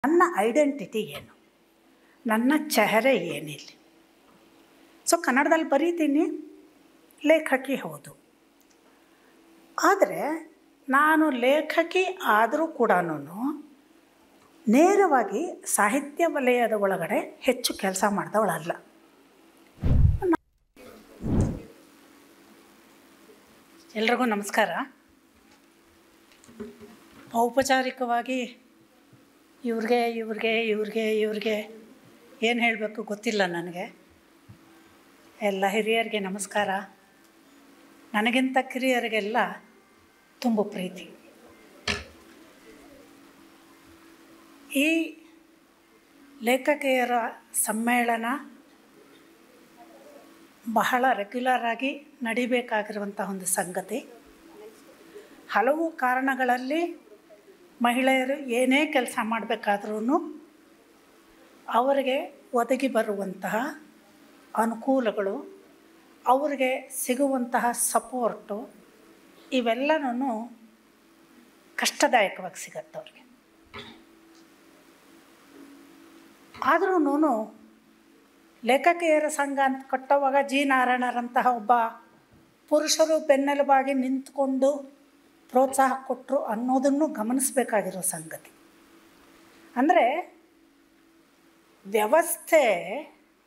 ನನ್ನ ಐಡೆಂಟಿಟಿ ಏನು, ನನ್ನ ಚೆಹರೆ ಏನಿಲ್ಲ. ಸೊ ಕನ್ನಡದಲ್ಲಿ ಬರೀತೀನಿ, ಲೇಖಕಿ ಹೌದು. ಆದರೆ ನಾನು ಲೇಖಕಿ ಆದರೂ ಕೂಡ ನೇರವಾಗಿ ಸಾಹಿತ್ಯ ವಲಯದ ಒಳಗಡೆ ಹೆಚ್ಚು ಕೆಲಸ ಮಾಡಿದವಳಲ್ಲ. ಎಲ್ರಿಗೂ ನಮಸ್ಕಾರ. ಔಪಚಾರಿಕವಾಗಿ ಇವ್ರಿಗೆ ಏನು ಹೇಳಬೇಕು ಗೊತ್ತಿಲ್ಲ ನನಗೆ. ಎಲ್ಲ ಹಿರಿಯರಿಗೆ ನಮಸ್ಕಾರ. ನನಗಿಂತ ಕಿರಿಯರಿಗೆಲ್ಲ ತುಂಬ ಪ್ರೀತಿ. ಈ ಲೇಖಕಿಯರ ಸಮ್ಮೇಳನ ಬಹಳ ರೆಗ್ಯುಲರ್ ಆಗಿ ನಡಿಬೇಕಾಗಿರುವಂಥ ಒಂದು ಸಂಗತಿ. ಹಲವು ಕಾರಣಗಳಲ್ಲಿ ಮಹಿಳೆಯರು ಏನೇ ಕೆಲಸ ಮಾಡಬೇಕಾದ್ರೂ ಅವರಿಗೆ ಒದಗಿ ಬರುವಂತಹ ಅನುಕೂಲಗಳು, ಅವರಿಗೆ ಸಿಗುವಂತಹ ಸಪೋರ್ಟು ಇವೆಲ್ಲನೂ ಕಷ್ಟದಾಯಕವಾಗಿ ಸಿಗತ್ತೆ ಅವ್ರಿಗೆ. ಆದ್ರೂ ಲೇಖಕಿಯರ ಸಂಘ ಅಂತ ಕಟ್ಟುವಾಗ ಜಿ ನಾರಾಯಣರಂತಹ ಒಬ್ಬ ಪುರುಷರು ಬೆನ್ನೆಲುಬಾಗಿ ನಿಂತ್ಕೊಂಡು ಪ್ರೋತ್ಸಾಹ ಕೊಟ್ಟರು ಅನ್ನೋದನ್ನು ಗಮನಿಸಬೇಕಾಗಿರೋ ಸಂಗತಿ. ಅಂದರೆ ವ್ಯವಸ್ಥೆ,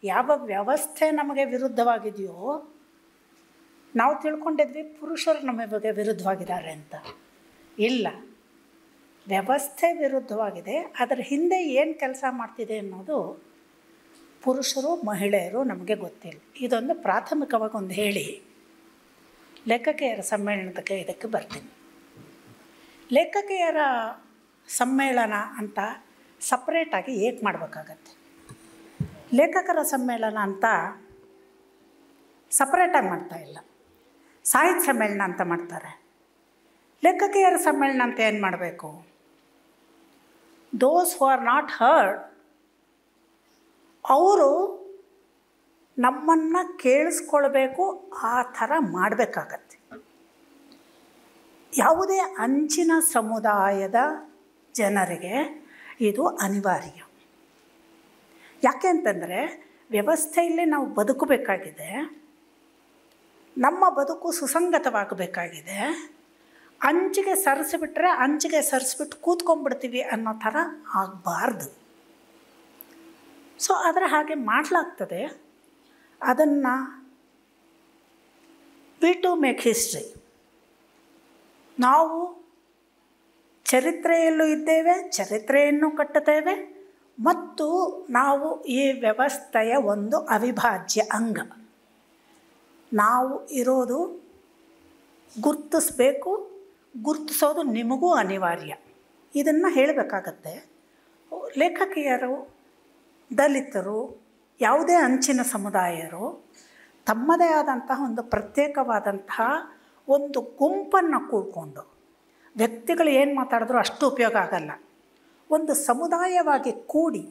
ಯಾವ ವ್ಯವಸ್ಥೆ ನಮಗೆ ವಿರುದ್ಧವಾಗಿದೆಯೋ ನಾವು ತಿಳ್ಕೊಂಡಿದ್ವಿ ಪುರುಷರು ನಮಗೆ ವಿರುದ್ಧವಾಗಿದ್ದಾರೆ ಅಂತ. ಇಲ್ಲ, ವ್ಯವಸ್ಥೆ ವಿರುದ್ಧವಾಗಿದೆ. ಅದರ ಹಿಂದೆ ಏನು ಕೆಲಸ ಮಾಡ್ತಿದೆ ಅನ್ನೋದು ಪುರುಷರು ಮಹಿಳೆಯರು ನಮಗೆ ಗೊತ್ತಿಲ್ಲ. ಇದೊಂದು ಪ್ರಾಥಮಿಕವಾಗಿ ಒಂದು ಹೇಳಿ ಲೇಖಕಿಯರ ಸಮ್ಮೇಳನಕ್ಕೆ ಇದಕ್ಕೆ ಬರ್ತೀನಿ. ಲೇಖಕಿಯರ ಸಮ್ಮೇಳನ ಅಂತ ಸಪ್ರೇಟಾಗಿ ಏಕೆ ಮಾಡಬೇಕಾಗತ್ತೆ? ಲೇಖಕರ ಸಮ್ಮೇಳನ ಅಂತ ಸಪ್ರೇಟಾಗಿ ಮಾಡ್ತಾಯಿಲ್ಲ, ಸಾಹಿತ್ಯ ಸಮ್ಮೇಳನ ಅಂತ ಮಾಡ್ತಾರೆ. ಲೇಖಕಿಯರ ಸಮ್ಮೇಳನ ಅಂತ ಏನು ಮಾಡಬೇಕು? ದೋಸ್ ಹೂ ಆರ್ ನಾಟ್ ಹರ್ಡ್, ಅವರು ನಮ್ಮನ್ನು ಕೇಳಿಸ್ಕೊಳ್ಬೇಕು, ಆ ಥರ ಮಾಡಬೇಕಾಗತ್ತೆ. ಯಾವುದೇ ಅಂಚಿನ ಸಮುದಾಯದ ಜನರಿಗೆ ಇದು ಅನಿವಾರ್ಯ. ಯಾಕೆ ಅಂತಂದರೆ ವ್ಯವಸ್ಥೆಯಲ್ಲಿ ನಾವು ಬದುಕಬೇಕಾಗಿದೆ, ನಮ್ಮ ಬದುಕು ಸುಸಂಗತವಾಗಬೇಕಾಗಿದೆ. ಅಂಚಿಗೆ ಸರಿಸಿಬಿಟ್ರೆ ಅಂಚಿಗೆ ಸರಿಸ್ಬಿಟ್ಟು ಕೂತ್ಕೊಂಡ್ಬಿಡ್ತೀವಿ ಅನ್ನೋ ಥರ ಆಗಬಾರ್ದು. ಸೊ ಆದರೆ ಹಾಗೆ ಮಾಡಲಾಗ್ತದೆ. ಅದನ್ನು ವಿ ಟು ಮೇಕ್ ಹಿಸ್ಟ್ರಿ. ನಾವು ಚರಿತ್ರೆಯಲ್ಲೂ ಇದ್ದೇವೆ, ಚರಿತ್ರೆಯನ್ನು ಕಟ್ಟುತ್ತೇವೆ, ಮತ್ತು ನಾವು ಈ ವ್ಯವಸ್ಥೆಯ ಒಂದು ಅವಿಭಾಜ್ಯ ಅಂಗ. ನಾವು ಇರೋದು ಗುರ್ತಿಸ್ಬೇಕು, ಗುರ್ತಿಸೋದು ನಿಮಗೂ ಅನಿವಾರ್ಯ. ಇದನ್ನು ಹೇಳಬೇಕಾಗತ್ತೆ. ಲೇಖಕಿಯರು, ದಲಿತರು, ಯಾವುದೇ ಅಂಚಿನ ಸಮುದಾಯರು ತಮ್ಮದೇ ಆದಂತಹ ಒಂದು ಪ್ರತ್ಯೇಕವಾದಂತಹ ಒಂದು ಗುಂಪನ್ನು ಕೂಡಿಕೊಂಡು, ವ್ಯಕ್ತಿಗಳು ಏನು ಮಾತಾಡಿದ್ರೂ ಅಷ್ಟು ಉಪಯೋಗ ಆಗಲ್ಲ, ಒಂದು ಸಮುದಾಯವಾಗಿ ಕೂಡಿ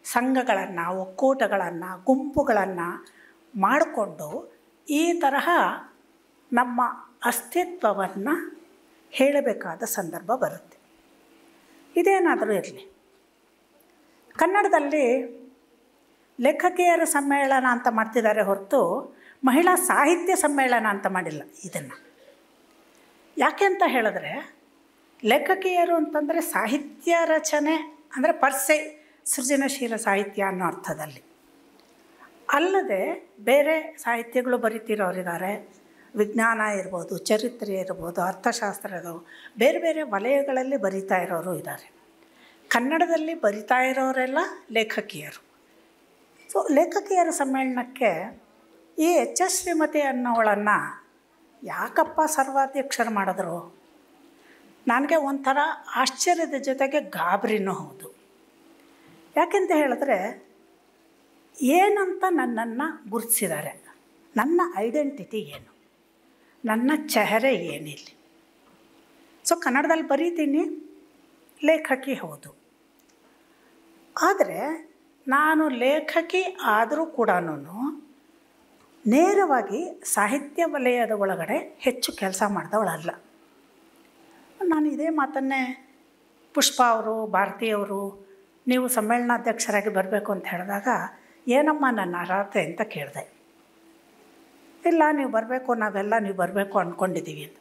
ಸಂಘಗಳನ್ನು, ಒಕ್ಕೂಟಗಳನ್ನು, ಗುಂಪುಗಳನ್ನು ಮಾಡಿಕೊಂಡು ಈ ತರಹ ನಮ್ಮ ಅಸ್ತಿತ್ವವನ್ನು ಹೇಳಬೇಕಾದ ಸಂದರ್ಭ ಬರುತ್ತೆ. ಇದೇನಾದರೂ ಇರಲಿ, ಕನ್ನಡದಲ್ಲಿ ಲೇಖಕಿಯರ ಸಮ್ಮೇಳನ ಅಂತ ಮಾಡ್ತಿದ್ದಾರೆ ಹೊರತು ಮಹಿಳಾ ಸಾಹಿತ್ಯ ಸಮ್ಮೇಳನ ಅಂತ ಮಾಡಿಲ್ಲ. ಇದನ್ನು ಯಾಕೆ ಅಂತ ಹೇಳಿದ್ರೆ, ಲೇಖಕಿಯರು ಅಂತಂದರೆ ಸಾಹಿತ್ಯ ರಚನೆ ಅಂದರೆ ಪರ್ಸೆ ಸೃಜನಶೀಲ ಸಾಹಿತ್ಯ ಅನ್ನೋ ಅರ್ಥದಲ್ಲಿ ಅಲ್ಲದೆ ಬೇರೆ ಸಾಹಿತ್ಯಗಳು ಬರಿತಿರೋರಿದ್ದಾರೆ. ವಿಜ್ಞಾನ ಇರ್ಬೋದು, ಚರಿತ್ರೆ ಇರ್ಬೋದು, ಅರ್ಥಶಾಸ್ತ್ರ ಇರ್ಬೋದು, ಬೇರೆ ಬೇರೆ ವಲಯಗಳಲ್ಲಿ ಬರಿತಾ ಇರೋರು ಇದ್ದಾರೆ. ಕನ್ನಡದಲ್ಲಿ ಬರಿತಾ ಇರೋರೆಲ್ಲ ಲೇಖಕಿಯರು. ಸೊ ಲೇಖಕಿಯರ ಸಮ್ಮೇಳನಕ್ಕೆ ಈ ಎಚ್ ಎಸ್ ಶ್ರೀಮತಿ ಅನ್ನೋಳನ್ನು ಯಾಕಪ್ಪ ಸರ್ವಾಧ್ಯಕ್ಷರು ಮಾಡಿದ್ರು? ನನಗೆ ಒಂಥರ ಆಶ್ಚರ್ಯದ ಜೊತೆಗೆ ಗಾಬರಿನೂ ಹೌದು. ಯಾಕೆಂತ ಹೇಳಿದ್ರೆ, ಏನಂತ ನನ್ನನ್ನು ಗುರುತಿಸಿದ್ದಾರೆ, ನನ್ನ ಐಡೆಂಟಿಟಿ ಏನು, ನನ್ನ ಚೆಹರೆ ಏನಿಲ್ಲ. ಸೊ ಕನ್ನಡದಲ್ಲಿ ಬರೀತೀನಿ, ಲೇಖಕಿ ಹೌದು. ಆದರೆ ನಾನು ಲೇಖಕಿ ಆದರೂ ಕೂಡ ನೇರವಾಗಿ ಸಾಹಿತ್ಯ ವಲಯದ ಒಳಗಡೆ ಹೆಚ್ಚು ಕೆಲಸ ಮಾಡಿದವಳಲ್ಲ. ನಾನು ಇದೇ ಮಾತನ್ನೇ ಪುಷ್ಪ ಅವರು, ಭಾರತೀಯವರು, ನೀವು ಸಮ್ಮೇಳನಾಧ್ಯಕ್ಷರಾಗಿ ಬರಬೇಕು ಅಂತ ಹೇಳಿದಾಗ ಏನಮ್ಮ ನನ್ನ ಅರ್ಹತೆ ಅಂತ ಕೇಳಿದೆ. ಇಲ್ಲ ನೀವು ಬರಬೇಕು, ನಾವೆಲ್ಲ ನೀವು ಬರಬೇಕು ಅಂದ್ಕೊಂಡಿದ್ದೀವಿ ಅಂತ.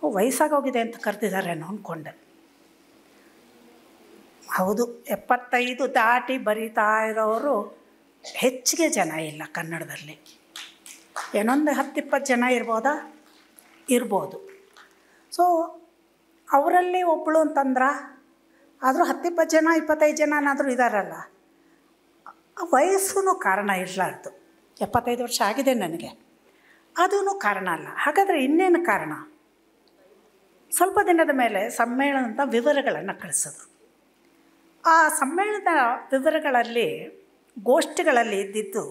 ವಯಸ್ಸಾಗೋಗಿದೆ ಅಂತ ಕರೆದಿದ್ದಾರೇನೋ ಅಂದ್ಕೊಂಡೆ. ಹೌದು, 75 ದಾಟಿ ಬರೀತಾ ಇರೋರು ಹೆಚ್ಚಿಗೆ ಜನ ಇಲ್ಲ ಕನ್ನಡದಲ್ಲಿ. ಏನೊಂದು 10-20 ಜನ ಇರ್ಬೋದು. ಸೊ ಅವರಲ್ಲಿ ಒಬ್ಬಳು ಅಂತಂದ್ರೆ ಆದರೂ 10-20 ಜನ 25 ಜನನಾದರೂ ಇದ್ದಾರಲ್ಲ, ವಯಸ್ಸೂ ಕಾರಣ ಇರಲಾರ್ದು. 75 ವರ್ಷ ಆಗಿದೆ ನನಗೆ, ಅದೂ ಕಾರಣ ಅಲ್ಲ. ಹಾಗಾದರೆ ಇನ್ನೇನು ಕಾರಣ? ಸ್ವಲ್ಪ ದಿನದ ಮೇಲೆ ಸಮ್ಮೇಳನದ ವಿವರಗಳನ್ನು ಕಳಿಸಿದ್ರು. ಆ ಸಮ್ಮೇಳನದ ವಿವರಗಳಲ್ಲಿ ಗೋಷ್ಠಿಗಳಲ್ಲಿ ಇದ್ದಿದ್ದು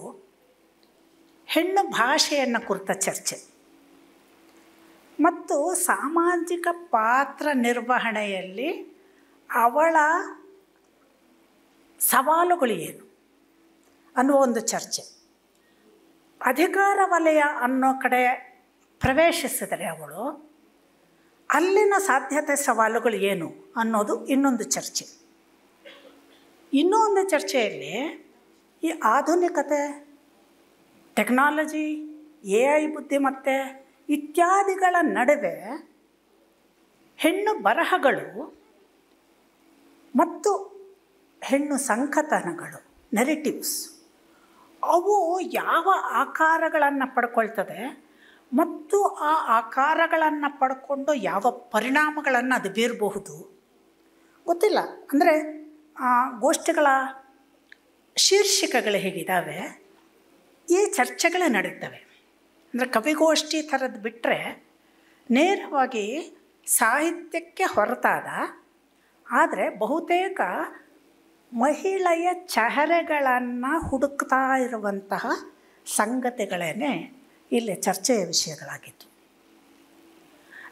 ಹೆಣ್ಣು ಭಾಷೆಯನ್ನು ಕುರಿತ ಚರ್ಚೆ ಮತ್ತು ಸಾಮಾಜಿಕ ಪಾತ್ರ ನಿರ್ವಹಣೆಯಲ್ಲಿ ಅವಳ ಸವಾಲುಗಳು ಏನು ಅನ್ನುವ ಒಂದು ಚರ್ಚೆ. ಅಧಿಕಾರ ವಲಯ ಅನ್ನೋ ಕಡೆ ಪ್ರವೇಶಿಸಿದರೆ ಅವಳು, ಅಲ್ಲಿನ ಸಾಧ್ಯತೆ ಸವಾಲುಗಳು ಏನು ಅನ್ನೋದು ಇನ್ನೊಂದು ಚರ್ಚೆ. ಇನ್ನೂ ಒಂದು ಚರ್ಚೆಯಲ್ಲಿ ಈ ಆಧುನಿಕತೆ, ಟೆಕ್ನಾಲಜಿ, AI ಬುದ್ಧಿಮತ್ತೆ ಇತ್ಯಾದಿಗಳ ನಡುವೆ ಹೆಣ್ಣು ಬರಹಗಳು ಮತ್ತು ಹೆಣ್ಣು ಸಂಕಥನಗಳು, ನೆರೆಟಿವ್ಸ್, ಅವು ಯಾವ ಆಕಾರಗಳನ್ನು ಪಡ್ಕೊಳ್ತದೆ ಮತ್ತು ಆ ಆಕಾರಗಳನ್ನು ಪಡ್ಕೊಂಡು ಯಾವ ಪರಿಣಾಮಗಳನ್ನು ಅದು ಬೀರಬಹುದು ಗೊತ್ತಿಲ್ಲ. ಅಂದರೆ ಗೋಷ್ಠಿಗಳ ಶೀರ್ಷಿಕೆಗಳು ಹೇಗಿದ್ದಾವೆ, ಈ ಚರ್ಚೆಗಳೇ ನಡೀತವೆ. ಅಂದರೆ ಕವಿಗೋಷ್ಠಿ ಥರದ್ದು ಬಿಟ್ಟರೆ ನೇರವಾಗಿ ಸಾಹಿತ್ಯಕ್ಕೆ ಹೊರತಾದ, ಆದರೆ ಬಹುತೇಕ ಮಹಿಳೆಯ ಚಹರೆಗಳನ್ನು ಹುಡುಕ್ತಾ ಇರುವಂತಹ ಸಂಗತಿಗಳೇ ಇಲ್ಲಿ ಚರ್ಚೆಯ ವಿಷಯಗಳಾಗಿತ್ತು.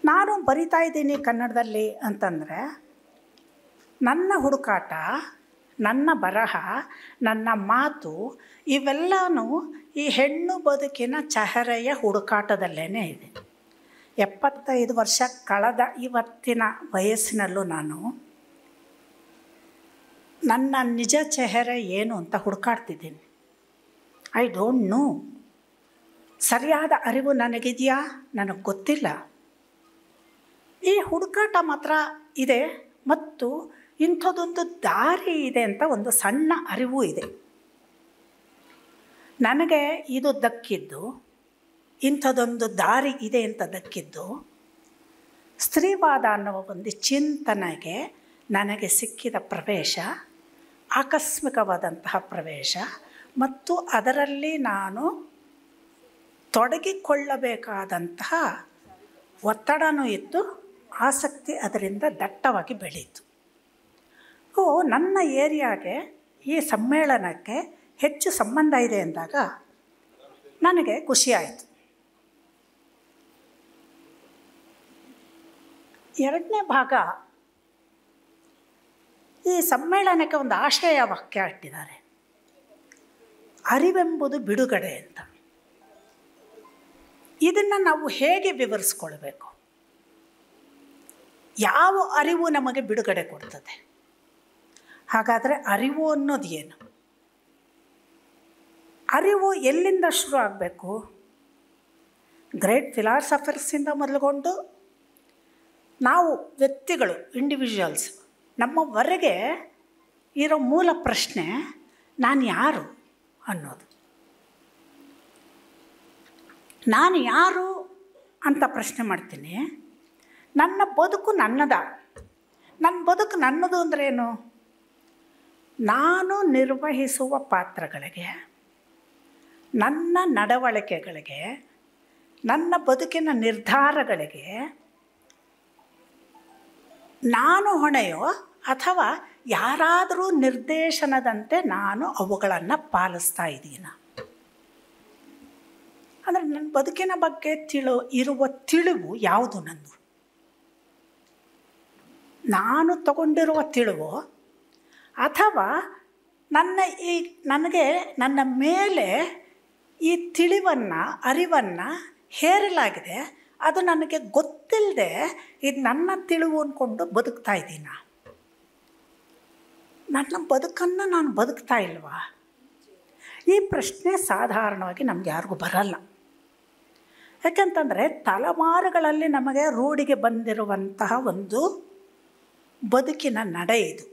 ನಾನು ಬರಿತಾ ಇದ್ದೀನಿ ಕನ್ನಡದಲ್ಲಿ ಅಂತಂದರೆ ನನ್ನ ಹುಡುಕಾಟ, ನನ್ನ ಬರಹ, ನನ್ನ ಮಾತು ಇವೆಲ್ಲವೂ ಈ ಹೆಣ್ಣು ಬದುಕಿನ ಚಹರೆಯ ಹುಡುಕಾಟದಲ್ಲೇ ಇದೆ. 75 ವರ್ಷ ಕಳೆದ ಇವತ್ತಿನ ವಯಸ್ಸಿನಲ್ಲೂ ನಾನು ನನ್ನ ನಿಜ ಚೆಹರೆ ಏನು ಅಂತ ಹುಡುಕಾಡ್ತಿದ್ದೀನಿ. I don't know. ಸರಿಯಾದ ಅರಿವು ನನಗಿದೆಯಾ? ನನಗೆ ಗೊತ್ತಿಲ್ಲ. ಈ ಹುಡುಕಾಟ ಮಾತ್ರ ಇದೆ ಮತ್ತು ಇಂಥದ್ದೊಂದು ದಾರಿ ಇದೆ ಅಂತ ಒಂದು ಸಣ್ಣ ಅರಿವು ಇದೆ. ನನಗೆ ಇದು ದಕ್ಕಿದ್ದು, ಇಂಥದ್ದೊಂದು ದಾರಿ ಇದೆ ಅಂತ ದಕ್ಕಿದ್ದು, ಸ್ತ್ರೀವಾದ ಅನ್ನುವ ಒಂದು ಚಿಂತನೆಗೆ ನನಗೆ ಸಿಕ್ಕಿದ ಪ್ರವೇಶ, ಆಕಸ್ಮಿಕವಾದಂತಹ ಪ್ರವೇಶ ಮತ್ತು ಅದರಲ್ಲಿ ನಾನು ತೊಡಗಿಕೊಳ್ಳಬೇಕಾದಂತಹ ಒತ್ತಡನೂ ಇತ್ತು, ಆಸಕ್ತಿ ಅದರಿಂದ ದಟ್ಟವಾಗಿ ಬೆಳೀತು. ನನ್ನ ಏರಿಯಾಗೆ ಈ ಸಮ್ಮೇಳನಕ್ಕೆ ಹೆಚ್ಚು ಸಂಬಂಧ ಇದೆ ಅಂದಾಗ ನನಗೆ ಖುಷಿಯಾಯಿತು. ಎರಡನೇ ಭಾಗ, ಈ ಸಮ್ಮೇಳನಕ್ಕೆ ಒಂದು ಆಶಯ ವಾಕ್ಯ ಇಟ್ಟಿದ್ದಾರೆ, ಅರಿವೆಂಬುದು ಬಿಡುಗಡೆ ಅಂತ. ಇದನ್ನು ನಾವು ಹೇಗೆ ವಿವರಿಸ್ಕೊಳ್ಬೇಕು? ಯಾವ ಅರಿವು ನಮಗೆ ಬಿಡುಗಡೆ ಕೊಡ್ತದೆ? ಹಾಗಾದರೆ ಅರಿವು ಅನ್ನೋದು ಏನು? ಅರಿವು ಎಲ್ಲಿಂದ ಶುರು ಆಗಬೇಕು? ಗ್ರೇಟ್ ಫಿಲಾಸಫರ್ಸಿಂದ ಮೊದಲುಗೊಂಡು ನಾವು ವ್ಯಕ್ತಿಗಳು, ಇಂಡಿವಿಜುವಲ್ಸ್, ನಮ್ಮವರೆಗೆ ಇರೋ ಮೂಲ ಪ್ರಶ್ನೆ ನಾನು ಯಾರು ಅನ್ನೋದು. ನಾನು ಯಾರು ಅಂತ ಪ್ರಶ್ನೆ ಮಾಡ್ತೀನಿ. ನನ್ನ ಬದುಕು ನನ್ನದ. ನನ್ನ ಬದುಕು ನನ್ನದು ಅಂದರೆ ಏನು? ನಾನು ನಿರ್ವಹಿಸುವ ಪಾತ್ರಗಳಿಗೆ, ನನ್ನ ನಡವಳಿಕೆಗಳಿಗೆ, ನನ್ನ ಬದುಕಿನ ನಿರ್ಧಾರಗಳಿಗೆ ನಾನು ಹೊಣೆಯೋ ಅಥವಾ ಯಾರಾದರೂ ನಿರ್ದೇಶನದಂತೆ ನಾನು ಅವುಗಳನ್ನು ಪಾಲಿಸ್ತಾ ಇದ್ದೀನ? ಅಂದರೆ ನನ್ನ ಬದುಕಿನ ಬಗ್ಗೆ ಇರುವ ತಿಳಿವು ಯಾವುದು? ನಂದು ನಾನು ತಗೊಂಡಿರುವ ತಿಳಿವು ಅಥವಾ ನನಗೆ ನನ್ನ ಮೇಲೆ ಈ ತಿಳಿವನ್ನು, ಅರಿವನ್ನು ಹೇರಲಾಗಿದೆ, ಅದು ನನಗೆ ಗೊತ್ತಿಲ್ಲದೆ ಇದು ನನ್ನ ತಿಳಿವು ಅಂದ್ಕೊಂಡು ಬದುಕ್ತಾ ಇದ್ದೀನ? ನನ್ನ ಬದುಕನ್ನು ನಾನು ಬದುಕ್ತಾ ಇಲ್ವಾ? ಈ ಪ್ರಶ್ನೆ ಸಾಧಾರಣವಾಗಿ ನಮ್ಗೆ ಯಾರಿಗೂ ಬರಲ್ಲ. ಯಾಕೆಂತಂದರೆ ತಲೆಮಾರುಗಳಲ್ಲಿ ನಮಗೆ ರೂಢಿಗೆ ಬಂದಿರುವಂತಹ ಒಂದು ಬದುಕಿನ ನಡೆ ಇದು.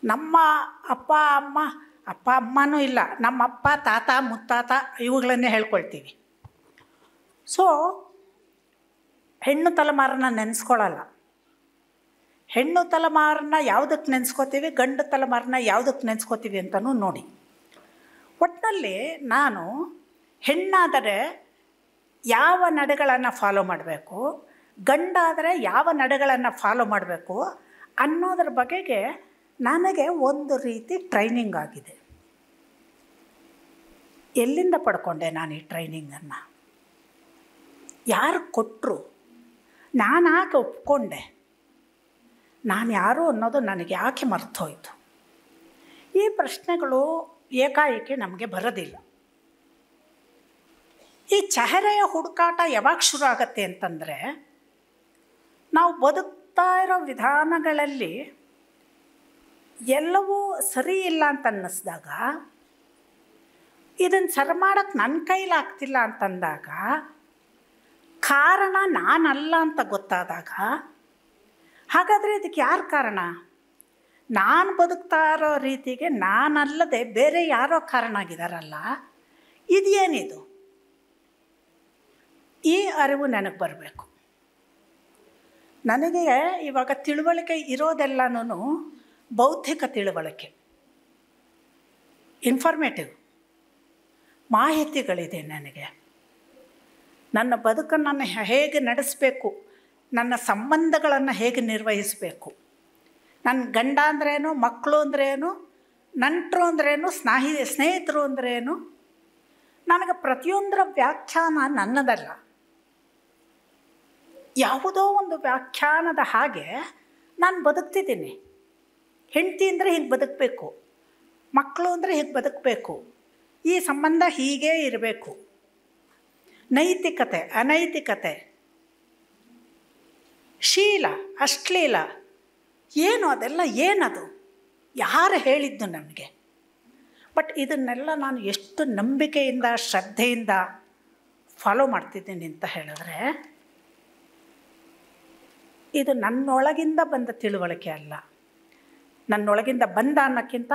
ನಮ್ಮ ಅಪ್ಪ ಅಮ್ಮನೂ ಇಲ್ಲ, ನಮ್ಮಪ್ಪ ತಾತ ಮುತ್ತಾತ ಇವುಗಳನ್ನೇ ಹೇಳ್ಕೊಳ್ತೀವಿ. ಸೊ ಹೆಣ್ಣು ತಲೆಮಾರನ್ನ ನೆನೆಸ್ಕೊಳ್ಳಲ್ಲ. ಹೆಣ್ಣು ತಲೆಮಾರನ್ನ ಯಾವುದಕ್ಕೆ ನೆನೆಸ್ಕೋತೀವಿ, ಗಂಡು ತಲೆಮಾರನ್ನ ಯಾವುದಕ್ಕೆ ನೆನೆಸ್ಕೋತೀವಿ ಅಂತಲೂ ನೋಡಿ. ಒಟ್ಟಿನಲ್ಲಿ ನಾನು ಹೆಣ್ಣಾದರೆ ಯಾವ ನಡೆಗಳನ್ನು ಫಾಲೋ ಮಾಡಬೇಕು, ಗಂಡಾದರೆ ಯಾವ ನಡೆಗಳನ್ನು ಫಾಲೋ ಮಾಡಬೇಕು ಅನ್ನೋದ್ರ ಬಗೆಗೆ ನನಗೆ ಒಂದು ರೀತಿ ಟ್ರೈನಿಂಗ್ ಆಗಿದೆ. ಎಲ್ಲಿಂದ ಪಡ್ಕೊಂಡೆ ನಾನು ಈ ಟ್ರೈನಿಂಗನ್ನು? ಯಾರು ಕೊಟ್ಟರು? ನಾನಾಕೆ ಒಪ್ಕೊಂಡೆ? ನಾನು ಯಾರು ಅನ್ನೋದು ನನಗೆ ಯಾಕೆ ಮರ್ತೋಯ್ತು? ಈ ಪ್ರಶ್ನೆಗಳು ಏಕಾಏಕಿ ನಮಗೆ ಬರೋದಿಲ್ಲ. ಈ ಚೆಹರೆಯ ಹುಡುಕಾಟ ಯಾವಾಗ ಶುರು ಆಗತ್ತೆ ಅಂತಂದರೆ, ನಾವು ಬದುಕ್ತಾ ಇರೋ ವಿಧಾನಗಳಲ್ಲಿ ಎಲ್ಲವೂ ಸರಿ ಇಲ್ಲ ಅಂತ ಅನ್ನಿಸ್ದಾಗ, ಇದನ್ನು ಸರಿ ಮಾಡೋಕ್ಕೆ ನನ್ನ ಕೈಲಾಗ್ತಿಲ್ಲ ಅಂತಂದಾಗ, ಕಾರಣ ನಾನಲ್ಲ ಅಂತ ಗೊತ್ತಾದಾಗ, ಹಾಗಾದರೆ ಇದಕ್ಕೆ ಯಾರು ಕಾರಣ? ನಾನು ಬದುಕ್ತಾ ಇರೋ ರೀತಿಗೆ ನಾನಲ್ಲದೆ ಬೇರೆ ಯಾರೋ ಕಾರಣ ಆಗಿದಾರಲ್ಲ, ಇದೇನಿದು? ಈ ಅರಿವು ನನಗೆ ಬರಬೇಕು. ನನಗೆ ಇವಾಗ ತಿಳುವಳಿಕೆ ಇರೋದೆಲ್ಲನೂ ಬೌದ್ಧಿಕ ತಿಳುವಳಿಕೆ, ಇನ್ಫಾರ್ಮೇಟಿವ್ ಮಾಹಿತಿಗಳಿದೆ ನನಗೆ. ನನ್ನ ಬದುಕನ್ನು ಹೇಗೆ ನಡೆಸಬೇಕು, ನನ್ನ ಸಂಬಂಧಗಳನ್ನು ಹೇಗೆ ನಿರ್ವಹಿಸಬೇಕು, ನನ್ನ ಗಂಡ ಅಂದ್ರೇನು, ಮಕ್ಕಳು ಅಂದ್ರೇನು, ನಂಟರು ಅಂದ್ರೇನು, ಸ್ನೇಹಿತರು ಅಂದ್ರೇನು, ನನಗೆ ಪ್ರತಿಯೊಂದರ ವ್ಯಾಖ್ಯಾನ ನನ್ನದಲ್ಲ. ಯಾವುದೋ ಒಂದು ವ್ಯಾಖ್ಯಾನದ ಹಾಗೆ ನಾನು ಬದುಕ್ತಿದ್ದೀನಿ. ಹೆಂಡತಿ ಅಂದರೆ ಹೀಗೆ ಬದುಕಬೇಕು, ಮಕ್ಕಳು ಅಂದರೆ ಹೀಗೆ ಬದುಕಬೇಕು, ಈ ಸಂಬಂಧ ಹೀಗೇ ಇರಬೇಕು. ನೈತಿಕತೆ, ಅನೈತಿಕತೆ, ಶೀಲ, ಅಶ್ಲೀಲ, ಏನು ಅದೆಲ್ಲ ಏನದು? ಯಾರು ಹೇಳಿದ್ದು ನನಗೆ? ಬಟ್ ಇದನ್ನೆಲ್ಲ ನಾನು ಎಷ್ಟು ನಂಬಿಕೆಯಿಂದ ಶ್ರದ್ಧೆಯಿಂದ ಫಾಲೋ ಮಾಡ್ತಿದ್ದೀನಿ ಅಂತ ಹೇಳಿದ್ರೆ, ಇದು ನನ್ನೊಳಗಿಂದ ಬಂದ ತಿಳುವಳಿಕೆ ಅಲ್ಲ. ನನ್ನೊಳಗಿಂದ ಬಂದ ಅನ್ನೋಕ್ಕಿಂತ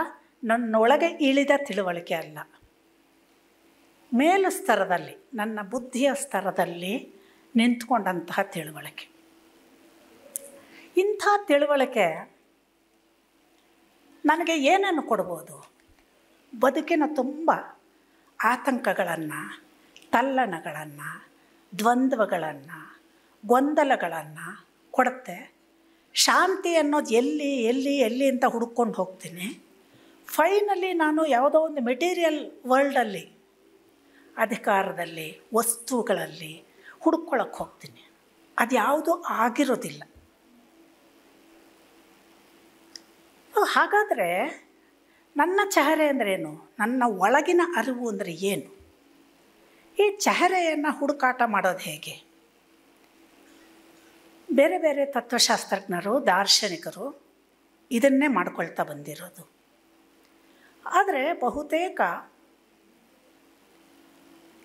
ನನ್ನೊಳಗೆ ಇಳಿದ ತಿಳುವಳಿಕೆ ಅಲ್ಲ. ಮೇಲು ಸ್ತರದಲ್ಲಿ, ನನ್ನ ಬುದ್ಧಿಯ ಸ್ತರದಲ್ಲಿ ನಿಂತ್ಕೊಂಡಂತಹ ತಿಳುವಳಿಕೆ. ಇಂಥ ತಿಳುವಳಿಕೆ ನನಗೆ ಏನನ್ನು ಕೊಡ್ಬೋದು? ಬದುಕಿನ ತುಂಬ ಆತಂಕಗಳನ್ನು, ತಲ್ಲಣಗಳನ್ನು, ದ್ವಂದ್ವಗಳನ್ನು, ಗೊಂದಲಗಳನ್ನು ಕೊಡುತ್ತೆ. ಶಾಂತಿ ಅನ್ನೋದು ಎಲ್ಲಿ ಎಲ್ಲಿ ಎಲ್ಲಿ ಅಂತ ಹುಡ್ಕೊಂಡು ಹೋಗ್ತೀನಿ. ಫೈನಲಿ ನಾನು ಯಾವುದೋ ಒಂದು ಮೆಟೀರಿಯಲ್ ವರ್ಲ್ಡಲ್ಲಿ, ಅಧಿಕಾರದಲ್ಲಿ, ವಸ್ತುಗಳಲ್ಲಿ ಹುಡ್ಕೊಳ್ಳೋಕ್ಕೆ ಹೋಗ್ತೀನಿ. ಅದು ಯಾವುದೂ ಆಗಿರೋದಿಲ್ಲ. ಹಾಗಾದರೆ ನನ್ನ ಚೆಹರೆ ಅಂದ್ರೇನು? ನನ್ನ ಒಳಗಿನ ಅರಿವು ಅಂದರೆ ಏನು? ಈ ಚೆಹರೆಯನ್ನು ಹುಡುಕಾಟ ಮಾಡೋದು ಹೇಗೆ? ಬೇರೆ ಬೇರೆ ತತ್ವಶಾಸ್ತ್ರಜ್ಞರು, ದಾರ್ಶನಿಕರು ಇದನ್ನೇ ಮಾಡ್ಕೊಳ್ತಾ ಬಂದಿರೋದು. ಆದರೆ ಬಹುತೇಕ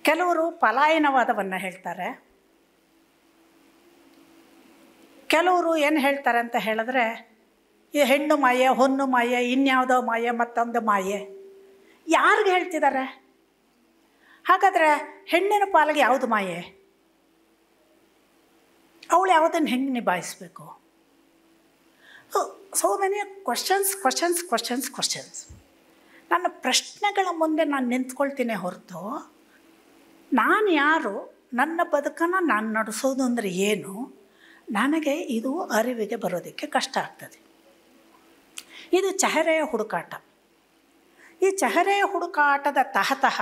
ಕೆಲವರು ಪಲಾಯನವಾದವನ್ನು ಹೇಳ್ತಾರೆ, ಕೆಲವರು ಏನು ಹೇಳ್ತಾರೆ ಅಂತ ಹೇಳಿದ್ರೆ, ಈ ಹೆಣ್ಣು ಮಾಯೆ, ಹೊನ್ನು ಮಾಯೆ, ಇನ್ಯಾವುದೋ ಮಾಯೆ, ಮತ್ತೊಂದು ಮಾಯೆ. ಯಾರಿಗೆ ಹೇಳ್ತಿದ್ದಾರೆ? ಹಾಗಾದರೆ ಹೆಣ್ಣಿನ ಪಾಲಿಗೆ ಯಾವುದು ಮಾಯೆ? ಅವಳು ಯಾವುದನ್ನು ಹೆಂಗೆ ನಿಭಾಯಿಸಬೇಕು? So many questions. ನನ್ನ ಪ್ರಶ್ನೆಗಳ ಮುಂದೆ ನಾನು ನಿಂತ್ಕೊಳ್ತೀನಿ ಹೊರತು, ನಾನು ಯಾರು, ನನ್ನ ಬದುಕನ್ನು ನಾನು ನಡೆಸೋದು ಅಂದರೆ ಏನು, ನನಗೆ ಇದು ಅರಿವಿಗೆ ಬರೋದಕ್ಕೆ ಕಷ್ಟ ಆಗ್ತದೆ. ಇದು ಚೆಹರೆಯ ಹುಡುಕಾಟ. ಈ ಚೆಹರೆಯ ಹುಡುಕಾಟದ ತಹತಃ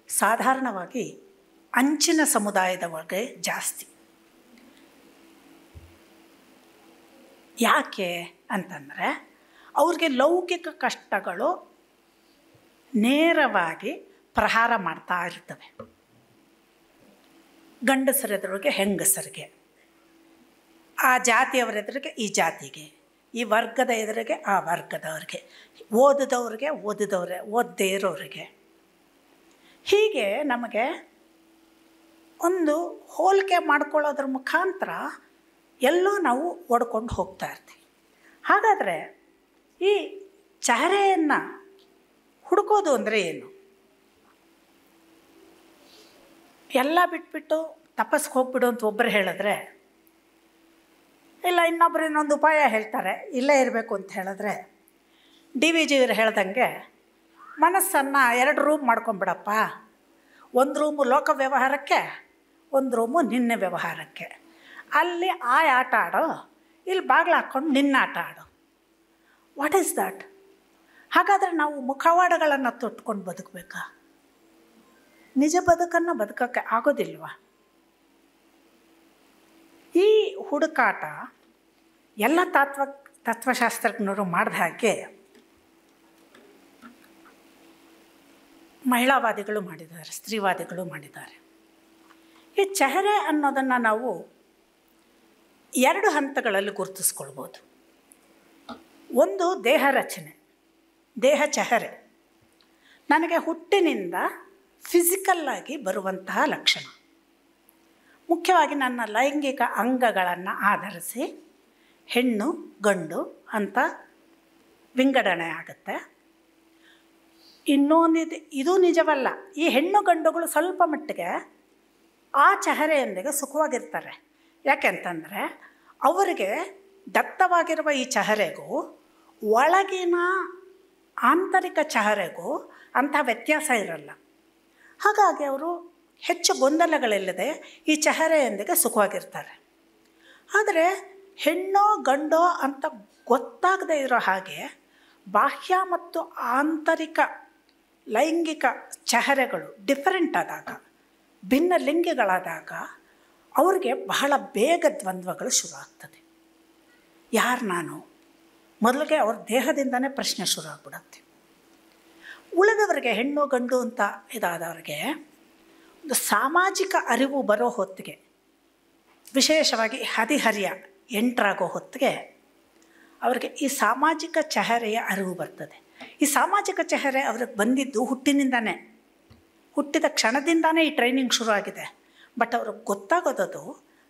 ಸಾಧಾರಣವಾಗಿ ಅಂಚಿನ ಸಮುದಾಯದ ಒಳಗೆ ಜಾಸ್ತಿ. ಯಾಕೆ ಅಂತಂದರೆ, ಅವ್ರಿಗೆ ಲೌಕಿಕ ಕಷ್ಟಗಳು ನೇರವಾಗಿ ಪ್ರಹಾರ ಮಾಡ್ತಾ ಇರ್ತವೆ. ಗಂಡಸರೆದುರಿಗೆ ಹೆಂಗಸರಿಗೆ, ಆ ಜಾತಿಯವರೆದುರಿಗೆ ಈ ಜಾತಿಗೆ, ಈ ವರ್ಗದ ಎದುರಿಗೆ ಆ ವರ್ಗದವ್ರಿಗೆ, ಓದಿದವ್ರಿಗೆ ಓದದೇ ಇರೋರಿಗೆ. ಹೀಗೆ ನಮಗೆ ಒಂದು ಹೋಲಿಕೆ ಮಾಡ್ಕೊಳ್ಳೋದ್ರ ಮುಖಾಂತರ ಎಲ್ಲೋ ನಾವು ಓಡ್ಕೊಂಡು ಹೋಗ್ತಾ ಇರ್ತೀವಿ. ಹಾಗಾದರೆ ಈ ಚಹರೆಯನ್ನು ಹುಡುಕೋದು ಅಂದರೆ ಏನು? ಎಲ್ಲ ಬಿಟ್ಬಿಟ್ಟು ತಪಸ್ಸಿಗೆ ಹೋಗ್ಬಿಡು ಅಂತ ಒಬ್ಬರು ಹೇಳಿದ್ರೆ, ಇಲ್ಲ ಇನ್ನೊಬ್ಬರು ಇನ್ನೊಂದು ಉಪಾಯ ಹೇಳ್ತಾರೆ, ಇಲ್ಲೇ ಇರಬೇಕು ಅಂತ ಹೇಳಿದ್ರೆ, DVG ಅವರು ಹೇಳ್ದಂಗೆ ಮನಸ್ಸನ್ನು 2 ರೂಮ್ ಮಾಡ್ಕೊಂಬಿಡಪ್ಪ. ಒಂದು ರೂಮು ಲೋಕ ವ್ಯವಹಾರಕ್ಕೆ, ಒಂದು ರೂಮು ನಿನ್ನೆ ವ್ಯವಹಾರಕ್ಕೆ. ಅಲ್ಲಿ ಆಟ ಆಡೋ, ಇಲ್ಲಿ ಬಾಗಿಲು ಹಾಕ್ಕೊಂಡು ನಿನ್ನ ಆಟ ಆಡು. What is that? ಹಾಗಾದರೆ ನಾವು ಮುಖವಾಡಗಳನ್ನು ತೊಟ್ಕೊಂಡು ಬದುಕಬೇಕಾ? ನಿಜ ಬದುಕನ್ನು ಬದುಕೋಕ್ಕೆ ಆಗೋದಿಲ್ವ? ಈ ಹುಡುಕಾಟ ಎಲ್ಲ ತತ್ವಶಾಸ್ತ್ರಜ್ಞರು ಮಾಡಿದ ಹಾಗೆ ಮಹಿಳಾವಾದಿಗಳು ಮಾಡಿದ್ದಾರೆ, ಸ್ತ್ರೀವಾದಿಗಳು ಮಾಡಿದ್ದಾರೆ. ಈ ಚೆಹರೆ ಅನ್ನೋದನ್ನು ನಾವು 2 ಹಂತಗಳಲ್ಲಿ ಗುರುತಿಸ್ಕೊಳ್ಬೋದು. ಒಂದು ದೇಹ ರಚನೆ, ದೇಹ ಚೆಹರೆ. ನನಗೆ ಹುಟ್ಟಿನಿಂದ ಫಿಸಿಕಲ್ಲಾಗಿ ಬರುವಂತಹ ಲಕ್ಷಣ. ಮುಖ್ಯವಾಗಿ ನನ್ನ ಲೈಂಗಿಕ ಅಂಗಗಳನ್ನು ಆಧರಿಸಿ ಹೆಣ್ಣು ಗಂಡು ಅಂತ ವಿಂಗಡಣೆ ಆಗುತ್ತೆ. ಇನ್ನೊಂದಿದೆ, ಇದು ನಿಜವಲ್ಲ. ಈ ಹೆಣ್ಣು ಗಂಡುಗಳು ಸ್ವಲ್ಪ ಮಟ್ಟಿಗೆ ಆ ಚೆಹರೆಯೊಂದಿಗೆ ಸುಖವಾಗಿರ್ತಾರೆ. ಯಾಕೆಂತಂದರೆ ಅವರಿಗೆ ದತ್ತವಾಗಿರುವ ಈ ಚೆಹರೆಗೂ ಒಳಗಿನ ಆಂತರಿಕ ಚೆಹರೆಗೂ ಅಂಥ ವ್ಯತ್ಯಾಸ ಇರಲ್ಲ. ಹಾಗಾಗಿ ಅವರು ಹೆಚ್ಚು ಗೊಂದಲಗಳಿಲ್ಲದೆ ಈ ಚೆಹರೆಯೊಂದಿಗೆ ಸುಖವಾಗಿರ್ತಾರೆ. ಆದರೆ ಹೆಣ್ಣೋ ಗಂಡೋ ಅಂತ ಗೊತ್ತಾಗದೇ ಇರೋ ಹಾಗೆ ಬಾಹ್ಯ ಮತ್ತು ಆಂತರಿಕ ಲೈಂಗಿಕ ಚೆಹರೆಗಳು ಡಿಫರೆಂಟ್ ಆದಾಗ, ಭಿನ್ನ ಲಿಂಗಿಗಳಾದಾಗ ಅವ್ರಿಗೆ ಬಹಳ ಬೇಗ ದ್ವಂದ್ವಗಳು ಶುರು ಆಗ್ತದೆ. ಯಾರು ನಾನು? ಮೊದಲಿಗೆ ಅವ್ರ ದೇಹದಿಂದನೇ ಪ್ರಶ್ನೆ ಶುರು ಆಗ್ಬಿಡುತ್ತೆ. ಉಳಿದವರಿಗೆ, ಹೆಣ್ಣು ಗಂಡು ಅಂತ ಇದಾದವ್ರಿಗೆ ಒಂದು ಸಾಮಾಜಿಕ ಅರಿವು ಬರೋ ಹೊತ್ತಿಗೆ, ವಿಶೇಷವಾಗಿ ಹದಿಹರಿಯ ಎಂಟರಾಗೋ ಹೊತ್ತಿಗೆ ಅವ್ರಿಗೆ ಈ ಸಾಮಾಜಿಕ ಚೆಹರೆಯ ಅರಿವು ಬರ್ತದೆ. ಈ ಸಾಮಾಜಿಕ ಚೆಹರೆ ಅವ್ರಿಗೆ ಬಂದಿದ್ದು ಹುಟ್ಟಿನಿಂದಾನೇ, ಹುಟ್ಟಿದ ಕ್ಷಣದಿಂದಾನೇ ಈ ಟ್ರೈನಿಂಗ್ ಶುರು ಆಗಿದೆ. ಬಟ್ ಅವ್ರಿಗೆ ಗೊತ್ತಾಗೋದದು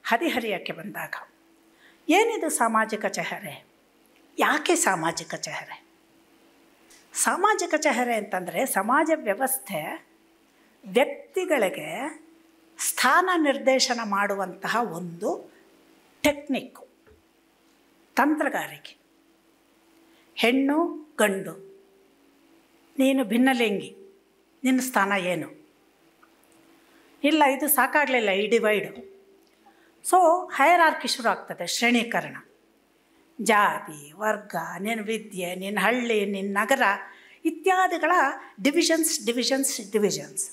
ಹದಿಹರಿಯಕ್ಕೆ ಬಂದಾಗ. ಏನಿದು ಸಾಮಾಜಿಕ ಚೆಹರೆ? ಯಾಕೆ ಸಾಮಾಜಿಕ ಚೆಹರೆ? ಸಾಮಾಜಿಕ ಚೆಹರೆ ಅಂತಂದರೆ ಸಮಾಜ ವ್ಯವಸ್ಥೆ ವ್ಯಕ್ತಿಗಳಿಗೆ ಸ್ಥಾನ ನಿರ್ದೇಶನ ಮಾಡುವಂತಹ ಒಂದು ಟೆಕ್ನಿಕ್ಕು, ತಂತ್ರಗಾರಿಕೆ. ಹೆಣ್ಣು ಗಂಡು, ನೀನು ಭಿನ್ನಲಿಂಗಿ, ನಿನ್ನ ಸ್ಥಾನ ಏನು? ಇಲ್ಲ, ಇದು ಸಾಕಾಗಲಿಲ್ಲ, ಈ ಡಿವೈಡು. ಸೊ ಹೈರಾರ್ಕಿ ಶುರು ಆಗ್ತದೆ, ಶ್ರೇಣೀಕರಣ. ಜಾತಿ, ವರ್ಗ, ನಿನ್ನ ವಿದ್ಯೆ, ನಿನ್ನ ಹಳ್ಳಿ, ನಿನ್ನ ನಗರ ಇತ್ಯಾದಿಗಳ ಡಿವಿಷನ್ಸ್.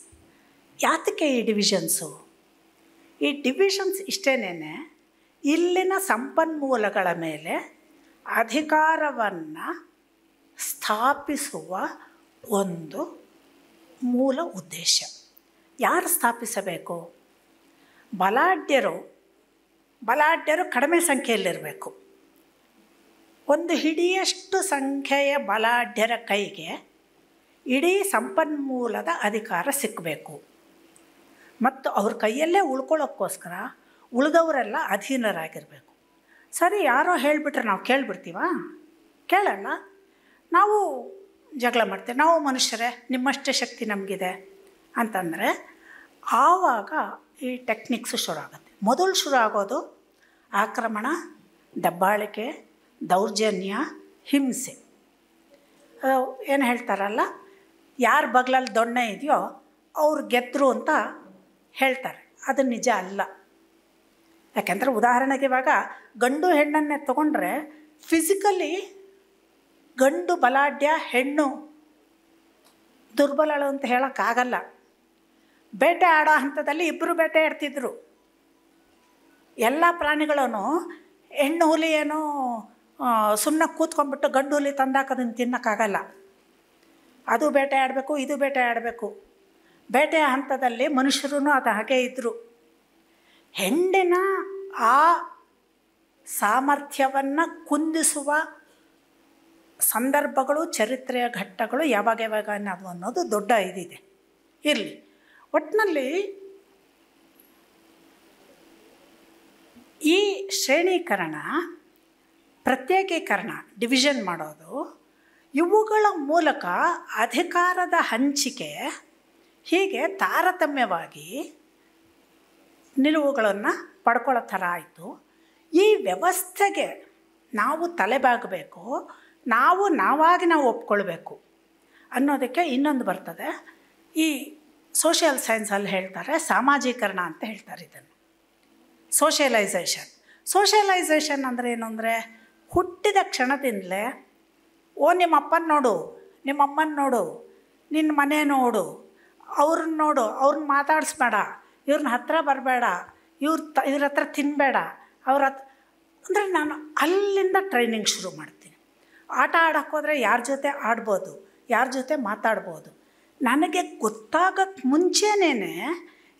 ಯಾತಕ್ಕೆ ಈ ಡಿವಿಷನ್ಸು? ಈ ಡಿವಿಷನ್ಸ್ ಇಷ್ಟೇನೇ, ಇಲ್ಲಿನ ಸಂಪನ್ಮೂಲಗಳ ಮೇಲೆ ಅಧಿಕಾರವನ್ನು ಸ್ಥಾಪಿಸುವ ಒಂದು ಮೂಲ ಉದ್ದೇಶ. ಯಾರು ಸ್ಥಾಪಿಸಬೇಕು? ಬಲಾಢ್ಯರು ಕಡಿಮೆ ಸಂಖ್ಯೆಯಲ್ಲಿರಬೇಕು. ಒಂದು ಹಿಡಿಯಷ್ಟು ಸಂಖ್ಯೆಯ ಬಲಾಢ್ಯರ ಕೈಗೆ ಇಡೀ ಸಂಪನ್ಮೂಲದ ಅಧಿಕಾರ ಸಿಕ್ಕಬೇಕು. ಮತ್ತು ಅವ್ರ ಕೈಯಲ್ಲೇ ಉಳ್ಕೊಳ್ಳೋಕ್ಕೋಸ್ಕರ ಉಳಿದವರೆಲ್ಲ ಅಧೀನರಾಗಿರಬೇಕು. ಸರಿ, ಯಾರೋ ಹೇಳಿಬಿಟ್ರೆ ನಾವು ಕೇಳಿಬಿಡ್ತೀವ? ಕೇಳಲ್ಲ. ನಾವು ಜಗಳ ಮಾಡ್ತೇವೆ, ನಾವು ಮನುಷ್ಯರೇ, ನಿಮ್ಮಷ್ಟೇ ಶಕ್ತಿ ನಮಗಿದೆ ಅಂತಂದರೆ ಆವಾಗ ಈ ಟೆಕ್ನಿಕ್ಸು ಶುರು ಆಗುತ್ತೆ. ಮೊದಲು ಶುರು ಆಗೋದು ಆಕ್ರಮಣ, ದಬ್ಬಾಳಿಕೆ, ದೌರ್ಜನ್ಯ, ಹಿಂಸೆ. ಏನು ಹೇಳ್ತಾರಲ್ಲ, ಯಾರ ಬಗ್ಲಲ್ಲಿ ದೊಣ್ಣೆ ಇದೆಯೋ ಅವ್ರು ಗೆದ್ದರು ಅಂತ ಹೇಳ್ತಾರೆ. ಅದು ನಿಜ ಅಲ್ಲ. ಯಾಕೆಂದರೆ ಉದಾಹರಣೆಗೆ ಇವಾಗ ಗಂಡು ಹೆಣ್ಣನ್ನೇ ತೊಗೊಂಡ್ರೆ ಫಿಸಿಕಲಿ ಗಂಡು ಬಲಾಢ್ಯ, ಹೆಣ್ಣು ದುರ್ಬಲಳು ಅಂತ ಹೇಳೋಕ್ಕಾಗಲ್ಲ. ಬೇಟೆ ಆಡೋ ಹಂತದಲ್ಲಿ ಇಬ್ಬರು ಬೇಟೆ ಆಡ್ತಿದ್ರು. ಎಲ್ಲ ಪ್ರಾಣಿಗಳೂ ಹೆಣ್ಣು ಹುಲಿ ಏನೋ ಸುಮ್ಮನೆ ಕೂತ್ಕೊಂಡ್ಬಿಟ್ಟು ಗಂಡು ಹುಲಿ ತಂದಾಕೋದನ್ನು ತಿನ್ನೋಕ್ಕಾಗಲ್ಲ. ಅದು ಬೇಟೆ ಆಡಬೇಕು, ಇದು ಬೇಟೆ ಆಡಬೇಕು. ಬೇಟೆಯ ಹಂತದಲ್ಲಿ ಮನುಷ್ಯರೂ ಅದು ಹಾಗೆ ಇದ್ದರು. ಹೆಣ್ಣಿನ ಆ ಸಾಮರ್ಥ್ಯವನ್ನು ಕುಂದಿಸುವ ಸಂದರ್ಭಗಳು, ಚರಿತ್ರೆಯ ಘಟ್ಟಗಳು ಯಾವಾಗ ಯಾವಾಗ ಅನ್ನೋದು ದೊಡ್ಡ ಇದಿದೆ. ಇರಲಿ, ಒಟ್ಟಿನಲ್ಲಿ ಈ ಶ್ರೇಣೀಕರಣ, ಪ್ರತ್ಯೇಕೀಕರಣ, ಡಿವಿಷನ್ ಮಾಡೋದು, ಇವುಗಳ ಮೂಲಕ ಅಧಿಕಾರದ ಹಂಚಿಕೆ ಹೀಗೆ ತಾರತಮ್ಯವಾಗಿ ನಿಲುವುಗಳನ್ನು ಪಡ್ಕೊಳ್ಳೋ ಥರ ಆಯಿತು. ಈ ವ್ಯವಸ್ಥೆಗೆ ನಾವು ತಲೆಬಾಗಬೇಕು, ನಾವಾಗಿ ನಾವು ಒಪ್ಕೊಳ್ಬೇಕು ಅನ್ನೋದಕ್ಕೆ ಇನ್ನೊಂದು ಬರ್ತದೆ. ಈ ಸೋಷಿಯಲ್ ಸೈನ್ಸಲ್ಲಿ ಹೇಳ್ತಾರೆ ಸಾಮಾಜೀಕರಣ ಅಂತ ಹೇಳ್ತಾರೆ ಇದನ್ನು. ಸೋಷಿಯಲೈಸೇಷನ್ ಅಂದರೆ ಏನು ಅಂದರೆ, ಹುಟ್ಟಿದ ಕ್ಷಣದಿಂದಲೇ ನಿಮ್ಮಪ್ಪನ ನೋಡು, ನಿಮ್ಮಮ್ಮನ ನೋಡು, ನಿನ್ನ ಮನೆ ನೋಡು, ಅವ್ರನ್ನ ನೋಡು, ಅವ್ರನ್ನ ಮಾತಾಡಿಸ್ಬೇಡ, ಇವ್ರನ್ನ ಹತ್ರ ಬರಬೇಡ, ಇವ್ರ ಹತ್ರ ತಿನ್ನಬೇಡ, ಅವ್ರ ಹತ್ರ ಅಂದರೆ ನಾನು ಅಲ್ಲಿಂದ ಟ್ರೈನಿಂಗ್ ಶುರು ಮಾಡ್ತೀನಿ. ಆಟ ಆಡೋಕ್ಕೆ ಹೋದರೆ ಯಾರ ಜೊತೆ ಆಡ್ಬೋದು, ಯಾರ ಜೊತೆ ಮಾತಾಡ್ಬೋದು. ನನಗೆ ಗೊತ್ತಾಗಕ್ಕೆ ಮುಂಚೆನೇ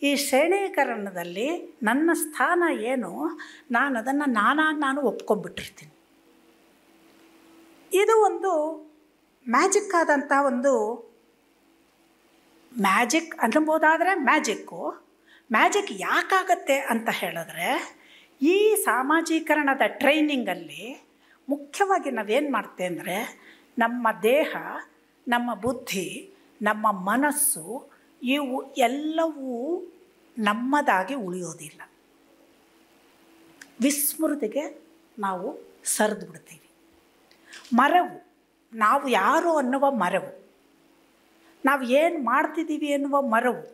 ಈ ಶ್ರೇಣೀಕರಣದಲ್ಲಿ ನನ್ನ ಸ್ಥಾನ ಏನು, ನಾನು ಅದನ್ನು ನಾನು ಒಪ್ಕೊಂಡ್ಬಿಟ್ಟಿರ್ತೀನಿ. ಇದು ಒಂದು ಮ್ಯಾಜಿಕ್ ಆದಂಥ ಒಂದು ಮ್ಯಾಜಿಕ್ ಅನ್ಬೋದಾದರೆ ಮ್ಯಾಜಿಕ್ ಯಾಕಾಗತ್ತೆ ಅಂತ ಹೇಳಿದ್ರೆ, ಈ ಸಾಮಾಜೀಕರಣದ ಟ್ರೈನಿಂಗಲ್ಲಿ ಮುಖ್ಯವಾಗಿ ನಾವೇನು ಮಾಡ್ತೇವೆ ಅಂದರೆ, ನಮ್ಮ ದೇಹ, ನಮ್ಮ ಬುದ್ಧಿ, ನಮ್ಮ ಮನಸ್ಸು ಇವು ಎಲ್ಲವೂ ನಮ್ಮದಾಗಿ ಉಳಿಯೋದಿಲ್ಲ. ವಿಸ್ಮೃತಿಗೆ ನಾವು ಸರಿದು ಬಿಡ್ತೀವಿ. ಮರವು, ನಾವು ಯಾರು ಅನ್ನುವ ಮರವು, ನಾವು ಏನು ಮಾಡ್ತಿದ್ದೀವಿ ಎನ್ನುವ ಮರವು,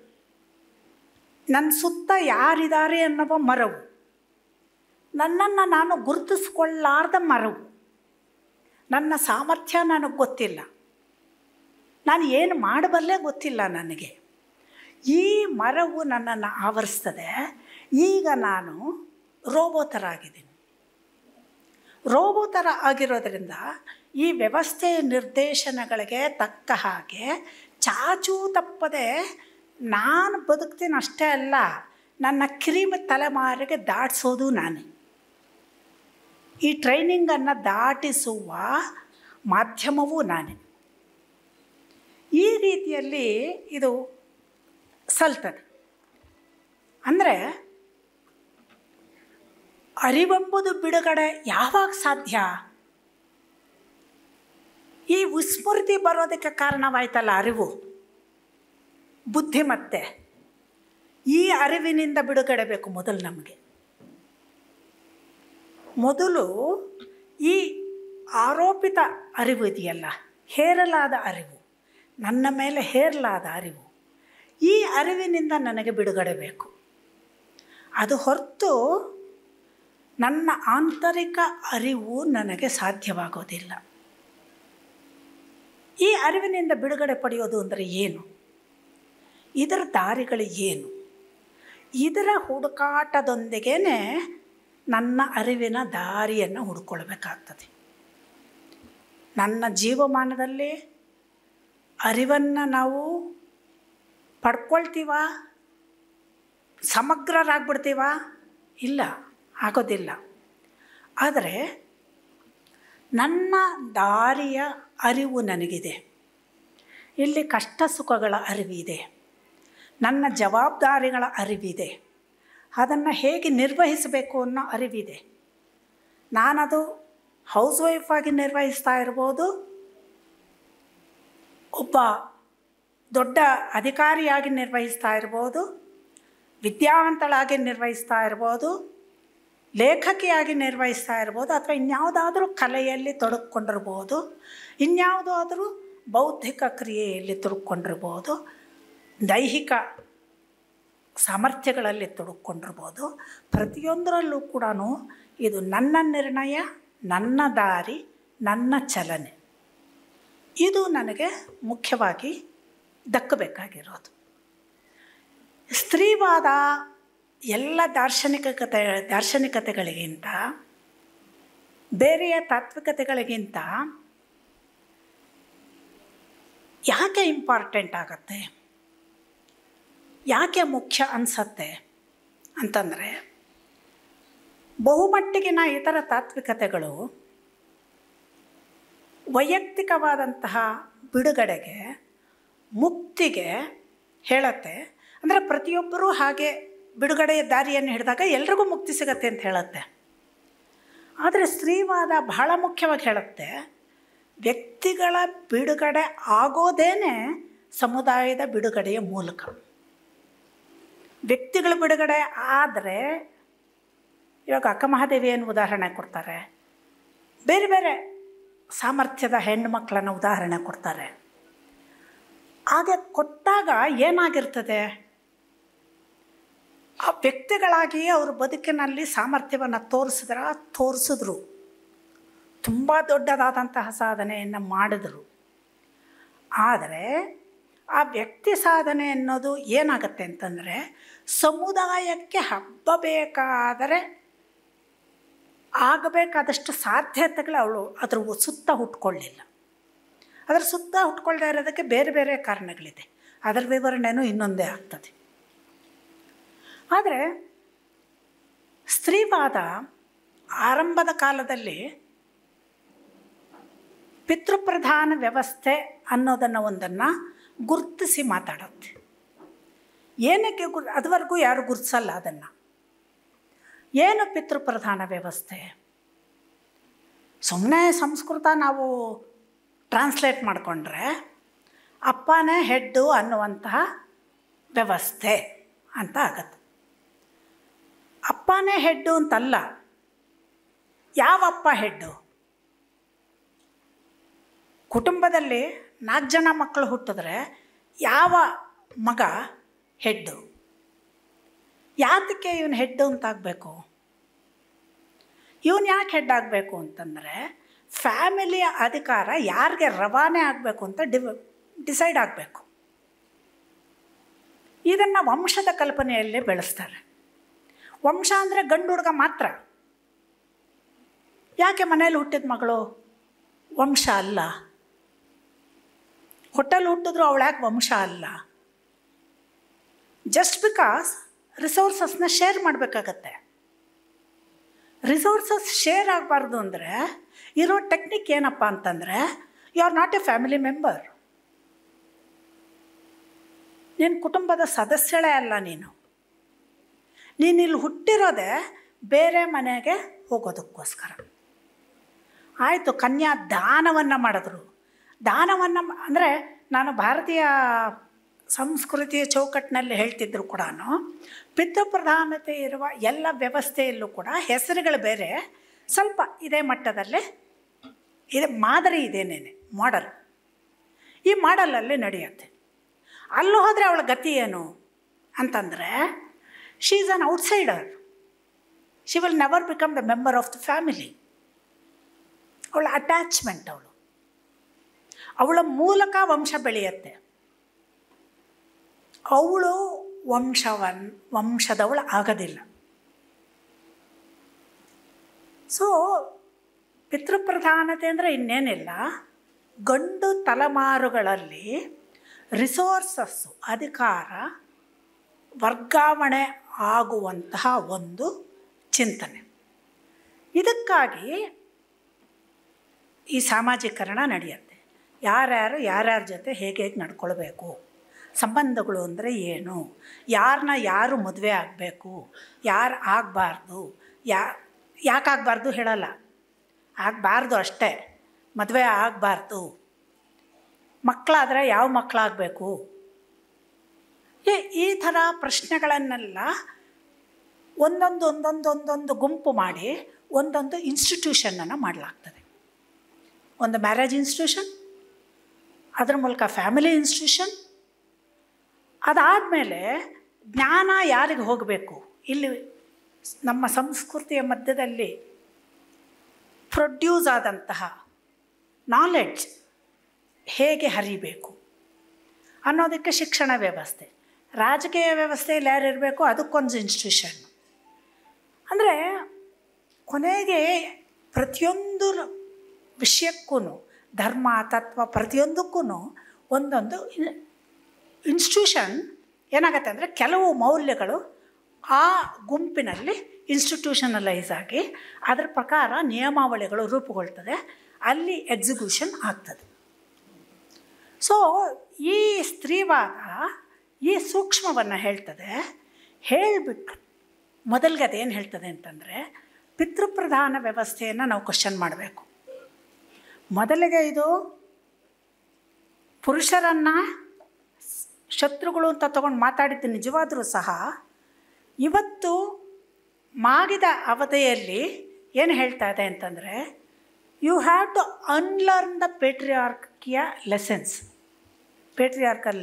ನನ್ನ ಸುತ್ತ ಯಾರಿದ್ದಾರೆ ಅನ್ನುವ ಮರವು, ನನ್ನನ್ನು ನಾನು ಗುರುತಿಸ್ಕೊಳ್ಳಾರ್ದ ಮರವು, ನನ್ನ ಸಾಮರ್ಥ್ಯ ನನಗೆ ಗೊತ್ತಿಲ್ಲ, ನಾನು ಏನು ಮಾಡಬಲ್ಲೇ ಗೊತ್ತಿಲ್ಲ ನನಗೆ. ಈ ಮರವು ನನ್ನನ್ನು ಆವರಿಸ್ತದೆ. ಈಗ ನಾನು ರೋಬೋ ಥರ ಆಗಿದ್ದೀನಿ. ರೋಬೋ ಥರ ಆಗಿರೋದ್ರಿಂದ ಈ ವ್ಯವಸ್ಥೆಯ ನಿರ್ದೇಶನಗಳಿಗೆ ತಕ್ಕ ಹಾಗೆ ಚಾಚೂ ತಪ್ಪದೆ ನಾನು ಬದುಕ್ತೀನಿ ಅಷ್ಟೇ ಅಲ್ಲ, ನನ್ನ ಕಿರಿಮ ತಲೆಮಾರಿಗೆ ದಾಟಿಸೋದು ನಾನೇ. ಈ ಟ್ರೈನಿಂಗನ್ನು ದಾಟಿಸುವ ಮಾಧ್ಯಮವೂ ನಾನೇ. ಈ ರೀತಿಯಲ್ಲಿ ಇದು ಸಲ್ತದೆ. ಅಂದರೆ ಅರಿವೆಂಬುದು ಬಿಡುಗಡೆ ಯಾವಾಗ ಸಾಧ್ಯ? ಈ ವಿಸ್ಮೃತಿ ಬರೋದಕ್ಕೆ ಕಾರಣವಾಯ್ತಲ್ಲ ಅರಿವು, ಬುದ್ಧಿಮತ್ತೆ. ಈ ಅರಿವಿನಿಂದ ಬಿಡುಗಡೆ ಬೇಕು ನಮಗೆ. ಮೊದಲು ಈ ಆರೋಪಿತ ಅರಿವು ಇದೆಯಲ್ಲ, ಹೇರಲಾದ ಅರಿವು, ನನ್ನ ಮೇಲೆ ಹೇರಲಾದ ಅರಿವು, ಈ ಅರಿವಿನಿಂದ ನನಗೆ ಬಿಡುಗಡೆ ಬೇಕು. ಅದು ಹೊರತು ನನ್ನ ಆಂತರಿಕ ಅರಿವು ನನಗೆ ಸಾಧ್ಯವಾಗೋದಿಲ್ಲ. ಈ ಅರಿವಿನಿಂದ ಬಿಡುಗಡೆ ಪಡೆಯೋದು ಅಂದರೆ ಏನು? ಇದರ ದಾರಿಗಳು ಏನು? ಇದರ ಹುಡುಕಾಟದೊಂದಿಗೇ ನನ್ನ ಅರಿವಿನ ದಾರಿಯನ್ನು ಹುಡ್ಕೊಳ್ಬೇಕಾಗ್ತದೆ. ನನ್ನ ಜೀವಮಾನದಲ್ಲಿ ಅರಿವನ್ನು ನಾವು ಪಡ್ಕೊಳ್ತೀವ, ಸಮಗ್ರರಾಗ್ಬಿಡ್ತೀವ? ಇಲ್ಲ, ಆಗೋದಿಲ್ಲ. ಆದರೆ ನನ್ನ ದಾರಿಯ ಅರಿವು ನನಗಿದೆ. ಇಲ್ಲಿ ಕಷ್ಟ ಸುಖಗಳ ಅರಿವಿದೆ, ನನ್ನ ಜವಾಬ್ದಾರಿಗಳ ಅರಿವಿದೆ, ಅದನ್ನು ಹೇಗೆ ನಿರ್ವಹಿಸಬೇಕು ಅನ್ನೋ ಅರಿವಿದೆ. ನಾನದು ಹೌಸ್ ವೈಫಾಗಿ ನಿರ್ವಹಿಸ್ತಾ ಇರ್ಬೋದು, ಒಬ್ಬ ದೊಡ್ಡ ಅಧಿಕಾರಿಯಾಗಿ ನಿರ್ವಹಿಸ್ತಾ ಇರ್ಬೋದು, ವಿದ್ಯಾವಂತಳಾಗಿ ನಿರ್ವಹಿಸ್ತಾ ಇರ್ಬೋದು, ಲೇಖಕಿಯಾಗಿ ನಿರ್ವಹಿಸ್ತಾ ಇರ್ಬೋದು, ಅಥವಾ ಇನ್ಯಾವುದಾದ್ರೂ ಕಲೆಯಲ್ಲಿ ತೊಡಗಿಕೊಂಡಿರ್ಬೋದು, ಇನ್ಯಾವುದಾದ್ರೂ ಬೌದ್ಧಿಕ ಕ್ರಿಯೆಯಲ್ಲಿ ತೊಡಗಿಕೊಂಡಿರ್ಬೋದು, ದೈಹಿಕ ಸಾಮರ್ಥ್ಯಗಳಲ್ಲಿ ತೊಡಗಿಕೊಂಡಿರ್ಬೋದು. ಪ್ರತಿಯೊಂದರಲ್ಲೂ ಕೂಡ ಇದು ನನ್ನ ನಿರ್ಣಯ, ನನ್ನ ದಾರಿ, ನನ್ನ ಚಲನೆ. ಇದು ನನಗೆ ಮುಖ್ಯವಾಗಿ ದಕ್ಕಬೇಕಾಗಿರೋದು. ಸ್ತ್ರೀವಾದ ಎಲ್ಲ ದಾರ್ಶನಿಕತೆಗಳಿಗಿಂತ, ಬೇರೆಯ ತಾತ್ವಿಕತೆಗಳಿಗಿಂತ ಯಾಕೆ ಇಂಪಾರ್ಟೆಂಟ್ ಆಗತ್ತೆ, ಯಾಕೆ ಮುಖ್ಯ ಅನಿಸತ್ತೆ ಅಂತಂದರೆ, ಬಹುಮಟ್ಟಿಗಿನ ಇತರ ತಾತ್ವಿಕತೆಗಳು ವೈಯಕ್ತಿಕವಾದಂತಹ ಬಿಡುಗಡೆಗೆ, ಮುಕ್ತಿಗೆ ಹೇಳುತ್ತೆ. ಅಂದರೆ ಪ್ರತಿಯೊಬ್ಬರೂ ಹಾಗೆ ಬಿಡುಗಡೆಯ ದಾರಿಯನ್ನು ಹಿಡಿದಾಗ ಎಲ್ರಿಗೂ ಮುಕ್ತಿ ಸಿಗತ್ತೆ ಅಂತ ಹೇಳುತ್ತೆ. ಆದರೆ ಸ್ತ್ರೀವಾದ ಬಹಳ ಮುಖ್ಯವಾಗಿ ಹೇಳುತ್ತೆ, ವ್ಯಕ್ತಿಗಳ ಬಿಡುಗಡೆ ಆಗೋದೇನೆ ಸಮುದಾಯದ ಬಿಡುಗಡೆಯ ಮೂಲಕ. ವ್ಯಕ್ತಿಗಳ ಬಿಡುಗಡೆ ಆದರೆ, ಇವಾಗ ಅಕ್ಕ ಮಹಾದೇವಿಯನ್ನು ಉದಾಹರಣೆ ಕೊಡ್ತಾರೆ, ಬೇರೆ ಬೇರೆ ಸಾಮರ್ಥ್ಯದ ಹೆಣ್ಣುಮಕ್ಕಳನ್ನು ಉದಾಹರಣೆ ಕೊಡ್ತಾರೆ. ಹಾಗೆ ಕೊಟ್ಟಾಗ ಏನಾಗಿರ್ತದೆ, ಆ ವ್ಯಕ್ತಿಗಳಾಗಿ ಅವ್ರ ಬದುಕಿನಲ್ಲಿ ಸಾಮರ್ಥ್ಯವನ್ನು ತೋರಿಸಿದ್ರು, ತುಂಬ ದೊಡ್ಡದಾದಂತಹ ಸಾಧನೆಯನ್ನು ಮಾಡಿದರು. ಆದರೆ ಆ ವ್ಯಕ್ತಿ ಸಾಧನೆ ಅನ್ನೋದು ಏನಾಗುತ್ತೆ ಅಂತಂದರೆ, ಸಮುದಾಯಕ್ಕೆ ಹಬ್ಬಬೇಕಾದರೆ ಆಗಬೇಕಾದಷ್ಟು ಸಾಧ್ಯತೆಗಳು ಅವಳು ಅದ್ರ ಸುತ್ತ ಹುಟ್ಕೊಳ್ಳಿಲ್ಲ. ಅದರ ಸುತ್ತ ಹುಟ್ಕೊಳ್ತಾ ಇರೋದಕ್ಕೆ ಬೇರೆ ಬೇರೆ ಕಾರಣಗಳಿದೆ. ಅದರ ವಿವರಣೆಯೂ ಇನ್ನೊಂದೇ ಆಗ್ತದೆ. ಆದರೆ ಸ್ತ್ರೀವಾದ ಆರಂಭದ ಕಾಲದಲ್ಲಿ ಪಿತೃಪ್ರಧಾನ ವ್ಯವಸ್ಥೆ ಅನ್ನೋದನ್ನು ಒಂದನ್ನು ಗುರುತಿಸಿ ಮಾತಾಡುತ್ತೆ. ಏನಕ್ಕೆ ಅದುವರೆಗೂ ಯಾರು ಗುರುತಿಸಲ್ಲ ಅದನ್ನು. ಏನು ಪಿತೃಪ್ರಧಾನ ವ್ಯವಸ್ಥೆ? ಸುಮ್ಮನೆ ಸಂಸ್ಕೃತ ನಾವು ಟ್ರಾನ್ಸ್ಲೇಟ್ ಮಾಡಿಕೊಂಡ್ರೆ ಅಪ್ಪನೇ ಹೆಡ್ಡು ಅನ್ನುವಂತಹ ವ್ಯವಸ್ಥೆ ಅಂತ ಆಗತ್ತೆ. ಅಪ್ಪನೇ ಹೆಡ್ಡು ಅಂತಲ್ಲ, ಯಾವ ಅಪ್ಪ ಹೆಡ್ಡು? ಕುಟುಂಬದಲ್ಲಿ 4 ಜನ ಮಕ್ಕಳು ಹುಟ್ಟಿದ್ರೆ ಯಾವ ಮಗ ಹೆಡ್ಡು? ಯಾತಕ್ಕೆ ಇವನು ಹೆಡ್ಡು ಅಂತಾಗಬೇಕು? ಇವನು ಯಾಕೆ ಹೆಡ್ ಆಗಬೇಕು ಅಂತಂದರೆ, ಫ್ಯಾಮಿಲಿಯ ಅಧಿಕಾರ ಯಾರಿಗೆ ರವಾನೆ ಆಗಬೇಕು ಅಂತ ಡಿಸೈಡ್ ಆಗಬೇಕು. ಇದನ್ನು ವಂಶದ ಕಲ್ಪನೆಯಲ್ಲೇ ಬೆಳೆಸ್ತಾರೆ. ವಂಶ ಅಂದರೆ ಗಂಡು ಹುಡುಗ ಮಾತ್ರ. ಯಾಕೆ ಮನೇಲಿ ಹುಟ್ಟಿದ ಮಗಳು ವಂಶ ಅಲ್ಲ? ಹೊಟ್ಟೆಲ್ಲಿ ಹುಟ್ಟಿದ್ರು ಅವಳು ಯಾಕೆ ವಂಶ ಅಲ್ಲ? ಜಸ್ಟ್ ಬಿಕಾಸ್ ರಿಸೋರ್ಸಸ್ನ ಶೇರ್ ಮಾಡಬೇಕಾಗತ್ತೆ. ರಿಸೋರ್ಸಸ್ ಶೇರ್ ಆಗಬಾರ್ದು ಅಂದರೆ ಇರೋ ಟೆಕ್ನಿಕ್ ಏನಪ್ಪ ಅಂತಂದರೆ, you are not a family member. ನೀನು ಕುಟುಂಬದ ಸದಸ್ಯಳೇ ಅಲ್ಲ. ನೀನಿಲ್ಲಿ ಹುಟ್ಟಿರೋದೆ ಬೇರೆ ಮನೆಗೆ ಹೋಗೋದಕ್ಕೋಸ್ಕರ. ಆಯಿತು, ಕನ್ಯಾ ದಾನವನ್ನು ಮಾಡಿದ್ರು. ದಾನವನ್ನು ಅಂದರೆ ನಾನು ಭಾರತೀಯ ಸಂಸ್ಕೃತಿಯ ಚೌಕಟ್ಟಿನಲ್ಲಿ ಹೇಳ್ತಿದ್ರು ಕೂಡ, ಪಿತೃಪ್ರಧಾನತೆ ಇರುವ ಎಲ್ಲ ವ್ಯವಸ್ಥೆಯಲ್ಲೂ ಕೂಡ ಹೆಸರುಗಳು ಬೇರೆ, ಸ್ವಲ್ಪ ಇದೇ ಮಟ್ಟದಲ್ಲೇ ಇದೆ, ಮಾದರಿ ಇದೇನೇನೆ, ಮಾಡಲ್. ಈ ಮಾಡಲಲ್ಲಿ ನಡೆಯುತ್ತೆ. ಅಲ್ಲೂ ಹೋದರೆ ಅವಳ ಗತಿ ಏನು ಅಂತಂದರೆ, she is an outsider. She will never become the member of the family. ಅವಳ ಅಟ್ಯಾಚ್ಮೆಂಟ್, ಅವಳ ಮೂಲಕ ವಂಶ ಬೆಳೆಯುತ್ತೆ. ಅವಳು ವಂಶದವಳು ಆಗೋದಿಲ್ಲ. ಸೊ ಪಿತೃಪ್ರಧಾನತೆ ಅಂದರೆ ಇನ್ನೇನಿಲ್ಲ, ಗಂಡು ತಲೆಮಾರುಗಳಲ್ಲಿ ರಿಸೋರ್ಸಸ್ಸು, ಅಧಿಕಾರ ವರ್ಗಾವಣೆ ಆಗುವಂತಹ ಒಂದು ಚಿಂತನೆ. ಇದಕ್ಕಾಗಿ ಈ ಸಾಮಾಜೀಕರಣ ನಡೆಯುತ್ತೆ. ಯಾರ್ಯಾರ ಜೊತೆ ಹೇಗೆ ನಡ್ಕೊಳ್ಬೇಕು, ಸಂಬಂಧಗಳು ಅಂದರೆ ಏನು, ಯಾರನ್ನ ಯಾರು ಮದುವೆ ಆಗಬೇಕು, ಯಾರು ಆಗಬಾರ್ದು, ಯಾಕಾಗಬಾರ್ದು ಹೇಳಲ್ಲ, ಆಗಬಾರ್ದು ಅಷ್ಟೇ, ಮದುವೆ ಆಗಬಾರ್ದು. ಮಕ್ಕಳಾದರೆ ಯಾವ ಮಕ್ಕಳಾಗಬೇಕು, ಈ ಥರ ಪ್ರಶ್ನೆಗಳನ್ನೆಲ್ಲ ಒಂದೊಂದು ಗುಂಪು ಮಾಡಿ ಒಂದೊಂದು ಇನ್ಸ್ಟಿಟ್ಯೂಷನನ್ನು ಮಾಡಲಾಗ್ತದೆ. ಒಂದು ಮ್ಯಾರೇಜ್ ಇನ್ಸ್ಟಿಟ್ಯೂಷನ್, ಅದರ ಮೂಲಕ ಫ್ಯಾಮಿಲಿ ಇನ್ಸ್ಟಿಟ್ಯೂಷನ್. ಅದಾದಮೇಲೆ ಜ್ಞಾನ ಯಾರಿಗೆ ಹೋಗಬೇಕು, ಇಲ್ಲಿ ನಮ್ಮ ಸಂಸ್ಕೃತಿಯ ಮಧ್ಯದಲ್ಲಿ ಪ್ರೊಡ್ಯೂಸ್ ಆದಂತಹ ನಾಲೆಡ್ಜ್ ಹೇಗೆ ಹರಿಬೇಕು ಅನ್ನೋದಕ್ಕೆ ಶಿಕ್ಷಣ ವ್ಯವಸ್ಥೆ. ರಾಜಕೀಯ ವ್ಯವಸ್ಥೆಯಲ್ಲಿ ಯಾರಿರಬೇಕು, ಅದಕ್ಕೊಂದು ಇನ್ಸ್ಟಿಟ್ಯೂಷನ್. ಅಂದರೆ ಕೊನೆಗೆ ಪ್ರತಿಯೊಂದು ವಿಷಯಕ್ಕೂ, ಧರ್ಮ ತತ್ವ ಪ್ರತಿಯೊಂದಕ್ಕೂ ಒಂದೊಂದು ಇನ್ಸ್ಟಿಟ್ಯೂಷನ್ ಏನಾಗುತ್ತೆ ಅಂದರೆ, ಕೆಲವು ಮೌಲ್ಯಗಳು ಆ ಗುಂಪಿನಲ್ಲಿ ಇನ್ಸ್ಟಿಟ್ಯೂಷನಲೈಸ್ ಆಗಿ ಅದರ ಪ್ರಕಾರ ನಿಯಮಾವಳಿಗಳು ರೂಪುಗೊಳ್ತದೆ. ಅಲ್ಲಿ ಎಕ್ಸಿಕ್ಯೂಷನ್ ಆಗ್ತದೆ. ಸೊ ಈ ಸ್ತ್ರೀವಾದ ಈ ಸೂಕ್ಷ್ಮವನ್ನು ಹೇಳ್ತದೆ. ಹೇಳಿಬಿಟ್ಟು ಮೊದಲಿಗೆ ಅದೇನು ಹೇಳ್ತದೆ ಅಂತಂದರೆ, ಪಿತೃಪ್ರಧಾನ ವ್ಯವಸ್ಥೆಯನ್ನು ನಾವು ಕ್ವಶನ್ ಮಾಡಬೇಕು. ಮೊದಲಿಗೆ ಇದು ಪುರುಷರನ್ನು ಶತ್ರುಗಳು ಅಂತ ತೊಗೊಂಡು ಮಾತಾಡಿದ್ದು ನಿಜವಾದರೂ ಸಹ ಇವತ್ತು ಮಾಗಿದ ಅವಧಿಯಲ್ಲಿ ಏನು ಹೇಳ್ತಾ ಇದೆ ಅಂತಂದರೆ, you have to unlearn the patriarchal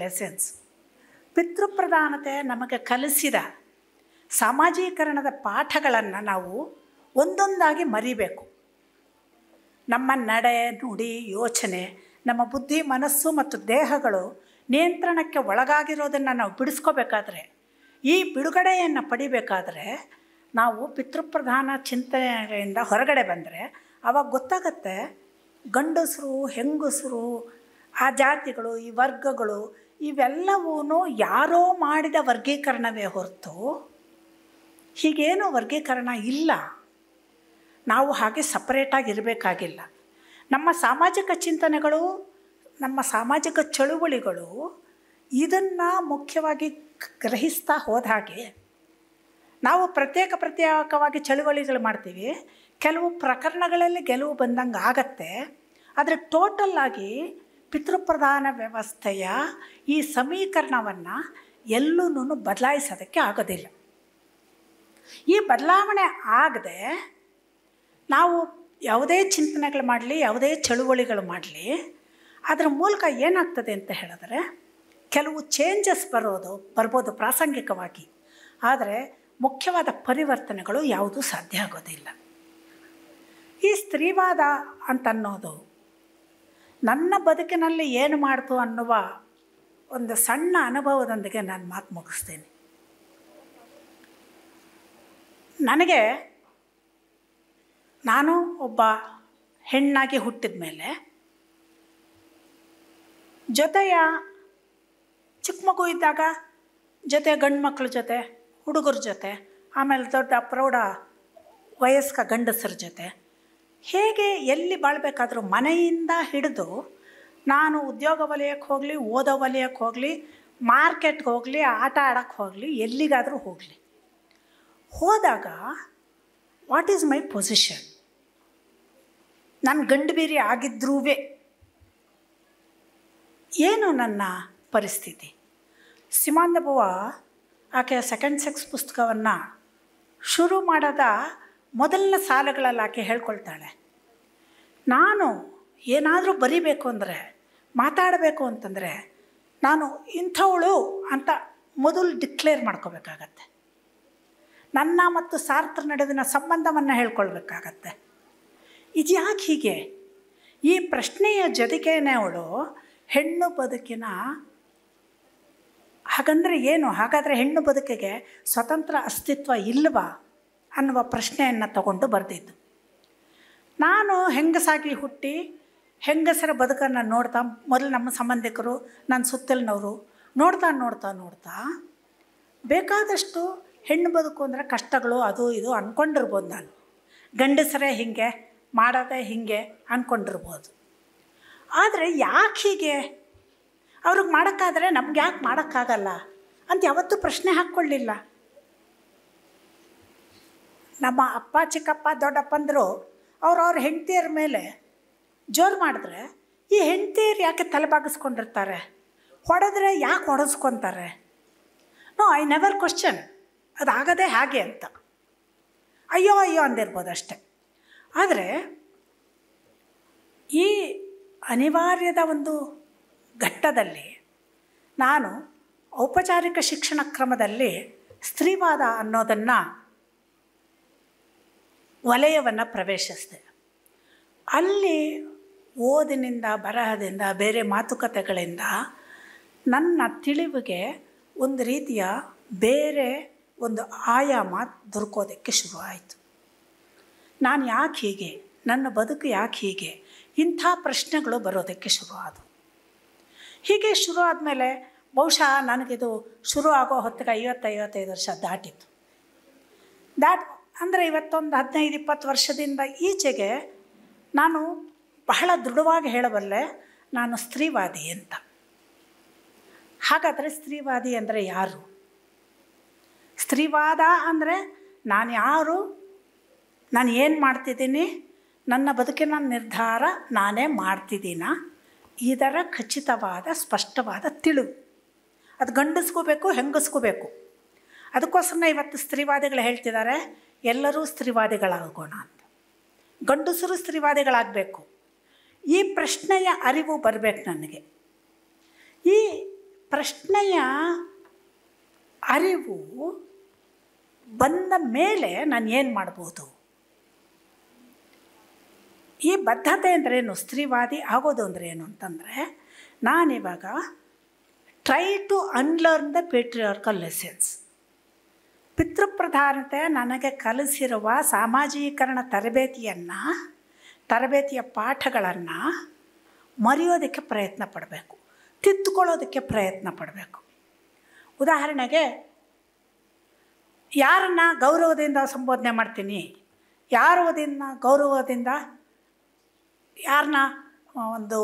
lessons. ಪಿತೃಪ್ರಧಾನತೆ ನಮಗೆ ಕಲಿಸಿದ ಸಾಮಾಜೀಕರಣದ ಪಾಠಗಳನ್ನು ನಾವು ಒಂದೊಂದಾಗಿ ಮರಿಬೇಕು. ನಮ್ಮ ನಡೆ, ನುಡಿ, ಯೋಚನೆ, ನಮ್ಮ ಬುದ್ಧಿ, ಮನಸ್ಸು ಮತ್ತು ದೇಹಗಳು ನಿಯಂತ್ರಣಕ್ಕೆ ಒಳಗಾಗಿರೋದನ್ನು ನಾವು ಬಿಡಿಸ್ಕೋಬೇಕಾದ್ರೆ, ಈ ಬಿಡುಗಡೆಯನ್ನು ಪಡಿಬೇಕಾದ್ರೆ ನಾವು ಪಿತೃಪ್ರಧಾನ ಚಿಂತನೆಯಿಂದ ಹೊರಗಡೆ ಬಂದರೆ ಆವಾಗ ಗೊತ್ತಾಗತ್ತೆ ಗಂಡಸರು, ಹೆಂಗಸರು, ಆ ಜಾತಿಗಳು, ಈ ವರ್ಗಗಳು ಇವೆಲ್ಲವೂ ಯಾರೋ ಮಾಡಿದ ವರ್ಗೀಕರಣವೇ ಹೊರತು ಹೀಗೇನೂ ವರ್ಗೀಕರಣ ಇಲ್ಲ. ನಾವು ಹಾಗೆ ಸಪ್ರೇಟಾಗಿ ಇರಬೇಕಾಗಿಲ್ಲ. ನಮ್ಮ ಸಾಮಾಜಿಕ ಚಿಂತನೆಗಳು, ನಮ್ಮ ಸಾಮಾಜಿಕ ಚಳುವಳಿಗಳು ಇದನ್ನು ಮುಖ್ಯವಾಗಿ ಗ್ರಹಿಸ್ತಾ ಹೋದ ಹಾಗೆ ನಾವು ಪ್ರತ್ಯೇಕವಾಗಿ ಚಳುವಳಿಗಳು ಮಾಡ್ತೀವಿ. ಕೆಲವು ಪ್ರಕರಣಗಳಲ್ಲಿ ಗೆಲುವು ಬಂದಂಗೆ ಆಗತ್ತೆ. ಆದರೆ ಟೋಟಲ್ಲಾಗಿ ಪಿತೃಪ್ರಧಾನ ವ್ಯವಸ್ಥೆಯ ಈ ಸಮೀಕರಣವನ್ನು ಎಲ್ಲೂ ಬದಲಾಯಿಸೋದಕ್ಕೆ ಆಗೋದಿಲ್ಲ. ಈ ಬದಲಾವಣೆ ಆಗದೆ ನಾವು ಯಾವುದೇ ಚಿಂತನೆಗಳು ಮಾಡಲಿ, ಯಾವುದೇ ಚಳುವಳಿಗಳು ಮಾಡಲಿ, ಅದರ ಮೂಲಕ ಏನಾಗ್ತದೆ ಅಂತ ಹೇಳಿದ್ರೆ ಕೆಲವು ಚೇಂಜಸ್ ಬರ್ಬೋದು ಪ್ರಾಸಂಗಿಕವಾಗಿ. ಆದರೆ ಮುಖ್ಯವಾದ ಪರಿವರ್ತನೆಗಳು ಯಾವುದೂ ಸಾಧ್ಯ ಆಗೋದಿಲ್ಲ. ಈ ಸ್ತ್ರೀವಾದ ಅಂತನ್ನೋದು ನನ್ನ ಬದುಕಿನಲ್ಲಿ ಏನು ಮಾಡ್ತು ಅನ್ನುವ ಒಂದು ಸಣ್ಣ ಅನುಭವದೊಂದಿಗೆ ನಾನು ಮಾತು ಮುಗಿಸ್ತೀನಿ. ನಾನು ಒಬ್ಬ ಹೆಣ್ಣಾಗಿ ಹುಟ್ಟಿದ ಮೇಲೆ ಜೊತೆಯ ಚಿಕ್ಕ ಮಗು ಇದ್ದಾಗ ಜೊತೆ ಗಂಡು ಮಕ್ಕಳ ಜೊತೆ, ಹುಡುಗರ ಜೊತೆ, ಆಮೇಲೆ ದೊಡ್ಡ ಪ್ರೌಢ ವಯಸ್ಕ ಗಂಡಸರ ಜೊತೆ ಹೇಗೆ ಎಲ್ಲಿ ಬಾಳಬೇಕಾದ್ರೂ ಮನೆಯಿಂದ ಹಿಡಿದು ನಾನು ಉದ್ಯೋಗ ವಲಯಕ್ಕೆ ಹೋಗಲಿ, ಓದೋ ವಲಯಕ್ಕೆ ಹೋಗಲಿ, ಮಾರ್ಕೆಟ್ಗೆ ಹೋಗಲಿ, ಆಟ ಆಡೋಕ್ಕೆ ಹೋಗಲಿ, ಎಲ್ಲಿಗಾದರೂ ಹೋಗಲಿ, ಹೋದಾಗ ವಾಟ್ ಈಸ್ ಮೈ ಪೊಸಿಷನ್? ನಾನು ಗಂಡು ಬೀರಿ ಆಗಿದ್ರೂ ಏನು ನನ್ನ ಪರಿಸ್ಥಿತಿ? ಸಿಮಾನ್ ದ ಬುವಾ ಆಕೆಯ ಸೆಕೆಂಡ್ ಸೆಕ್ಸ್ ಪುಸ್ತಕವನ್ನು ಶುರು ಮಾಡೋದ ಮೊದಲನೇ ಸಾಲುಗಳಲ್ಲಿ ಆಕೆ ಹೇಳ್ಕೊಳ್ತಾಳೆ, ನಾನು ಏನಾದರೂ ಬರಿಬೇಕು ಅಂದರೆ, ಮಾತಾಡಬೇಕು ಅಂತಂದರೆ ನಾನು ಇಂಥವಳು ಅಂತ ಮೊದಲು ಡಿಕ್ಲೇರ್ ಮಾಡ್ಕೋಬೇಕಾಗತ್ತೆ. ನನ್ನ ಮತ್ತು ಸಾರ್ತ್ರ ನಡುವಿನ ಸಂಬಂಧವನ್ನು ಹೇಳ್ಕೊಳ್ಬೇಕಾಗತ್ತೆ. ಇದು ಯಾಕೆ ಹೀಗೆ? ಈ ಪ್ರಶ್ನೆಯ ಜೊತೆಗೇನೆ ಅವಳು ಹೆಣ್ಣು ಬದುಕಿನ ಹಾಗಂದರೆ ಏನು, ಹಾಗಾದರೆ ಹೆಣ್ಣು ಬದುಕಿಗೆ ಸ್ವತಂತ್ರ ಅಸ್ತಿತ್ವ ಇಲ್ಲವಾ ಅನ್ನುವ ಪ್ರಶ್ನೆಯನ್ನು ತಗೊಂಡು ಬರೆದಿದ್ದು. ನಾನು ಹೆಂಗಸಾಗಿ ಹುಟ್ಟಿ ಹೆಂಗಸರ ಬದುಕನ್ನು ನೋಡ್ತಾ, ಮೊದಲು ನಮ್ಮ ಸಂಬಂಧಿಕರು, ನನ್ನ ಸುತ್ತಲಿನವರು ನೋಡ್ತಾ ಬೇಕಾದಷ್ಟು ಹೆಣ್ಣು ಬದುಕು ಅಂದರೆ ಕಷ್ಟಗಳು ಅದು ಇದು ಅಂದ್ಕೊಂಡಿರ್ಬೋದು. ನಾನು ಗಂಡಸರೇ ಹೀಗೆ ಮಾಡೋದೇ ಹೀಗೆ ಅಂದ್ಕೊಂಡಿರ್ಬೋದು. ಆದರೆ ಯಾಕೆ ಹೀಗೆ? ಅವ್ರಿಗೆ ಮಾಡೋಕ್ಕಾದರೆ ನಮ್ಗೆ ಯಾಕೆ ಮಾಡೋಕ್ಕಾಗಲ್ಲ ಅಂತ ಯಾವತ್ತೂ ಪ್ರಶ್ನೆ ಹಾಕ್ಕೊಳ್ಳಿಲ್ಲ. ನಮ್ಮ ಅಪ್ಪ, ಚಿಕ್ಕಪ್ಪ, ದೊಡ್ಡಪ್ಪಂದರು ಅವ್ರವ್ರ ಹೆಂಡತಿಯರ ಮೇಲೆ ಜೋರು ಮಾಡಿದ್ರೆ ಈ ಹೆಂಡತಿಯರು ಯಾಕೆ ತಲೆಬಾಗಿಸ್ಕೊಂಡಿರ್ತಾರೆ? ಹೊಡೆದ್ರೆ ಯಾಕೆ ಹೊಡೆಸ್ಕೊತಾರೆ? No, I never question. ಅದಾಗದೇ ಹಾಗೆ ಅಂತ ಅಯ್ಯೋ ಅಂದಿರ್ಬೋದು ಅಷ್ಟೆ. ಆದರೆ ಈ ಅನಿವಾರ್ಯದ ಒಂದು ಘಟ್ಟದಲ್ಲಿ ನಾನು ಔಪಚಾರಿಕ ಶಿಕ್ಷಣ ಕ್ರಮದಲ್ಲಿ ಸ್ತ್ರೀವಾದ ಅನ್ನೋದನ್ನು ವಲಯವನ್ನು ಪ್ರವೇಶಿಸಿದೆ. ಅಲ್ಲಿ ಓದಿನಿಂದ, ಬರಹದಿಂದ, ಬೇರೆ ಮಾತುಕತೆಗಳಿಂದ ನನ್ನ ತಿಳಿವಿಗೆ ಒಂದು ರೀತಿಯ ಬೇರೆ ಒಂದು ಆಯಾಮ ದೊರಕೋದಕ್ಕೆ ಶುರುವಾಯಿತು. ನಾನು ಯಾಕೆ ಹೀಗೆ, ನನ್ನ ಬದುಕು ಯಾಕೆ ಹೀಗೆ, ಇಂಥ ಪ್ರಶ್ನೆಗಳು ಬರೋದಕ್ಕೆ ಶುರುವಾದವು. ಹೀಗೆ ಶುರು ಆದಮೇಲೆ ಬಹುಶಃ ನನಗಿದು ಶುರು ಆಗೋ ಹೊತ್ತಿಗೆ 50-55 ವರ್ಷ ದಾಟಿತ್ತು. ಅಂದರೆ ಇವತ್ತೊಂದು 15-20 ವರ್ಷದಿಂದ ಈಚೆಗೆ ನಾನು ಬಹಳ ದೃಢವಾಗಿ ಹೇಳಬಲ್ಲೆ, ನಾನು ಸ್ತ್ರೀವಾದಿ ಅಂತ. ಹಾಗಾದರೆ ಸ್ತ್ರೀವಾದಿ ಅಂದರೆ ಯಾರು? ಸ್ತ್ರೀವಾದ ಅಂದರೆ ನಾನು ಯಾರು, ನಾನು ಏನು ಮಾಡ್ತಿದ್ದೀನಿ, ನನ್ನ ಬದುಕಿನ ನಿರ್ಧಾರ ನಾನೇ ಮಾಡ್ತಿದ್ದೀನ, ಇದರ ಖಚಿತವಾದ ಸ್ಪಷ್ಟವಾದ ತಿಳಿವು. ಅದು ಗಂಡಸ್ಕೋಬೇಕು, ಹೆಂಗಸ್ಕೋಬೇಕು. ಅದಕ್ಕೋಸ್ಕರ ಇವತ್ತು ಸ್ತ್ರೀವಾದಿಗಳು ಹೇಳ್ತಿದ್ದಾರೆ ಎಲ್ಲರೂ ಸ್ತ್ರೀವಾದಿಗಳಾಗೋಣ ಅಂತ. ಗಂಡಸರು ಸ್ತ್ರೀವಾದಿಗಳಾಗಬೇಕು. ಈ ಪ್ರಶ್ನೆಯ ಅರಿವು ಬರಬೇಕು ನನಗೆ. ಈ ಪ್ರಶ್ನೆಯ ಅರಿವು ಬಂದ ಮೇಲೆ ನಾನು ಏನು ಮಾಡ್ಬೋದು? ಈ ಬದ್ಧತೆ ಅಂದ್ರೇನು, ಸ್ತ್ರೀವಾದಿ ಆಗೋದು ಅಂದ್ರೇನು ಅಂತಂದರೆ, ನಾನಿವಾಗ try to unlearn the patriarchal lessons. ಪಿತೃಪ್ರಧಾನತೆ ನನಗೆ ಕಲಿಸಿರುವ ಸಾಮಾಜೀಕರಣ ತರಬೇತಿಯ ಪಾಠಗಳನ್ನು ಮರೆಯೋದಕ್ಕೆ ಪ್ರಯತ್ನ ಪಡಬೇಕು, ತಿದ್ದುಕೊಳ್ಳೋದಕ್ಕೆ ಪ್ರಯತ್ನ ಪಡಬೇಕು. ಉದಾಹರಣೆಗೆ, ಯಾರನ್ನು ಗೌರವದಿಂದ ಸಂಬೋಧನೆ ಮಾಡ್ತೀನಿ, ಗೌರವದಿಂದ ಯಾರನ್ನ ಒಂದು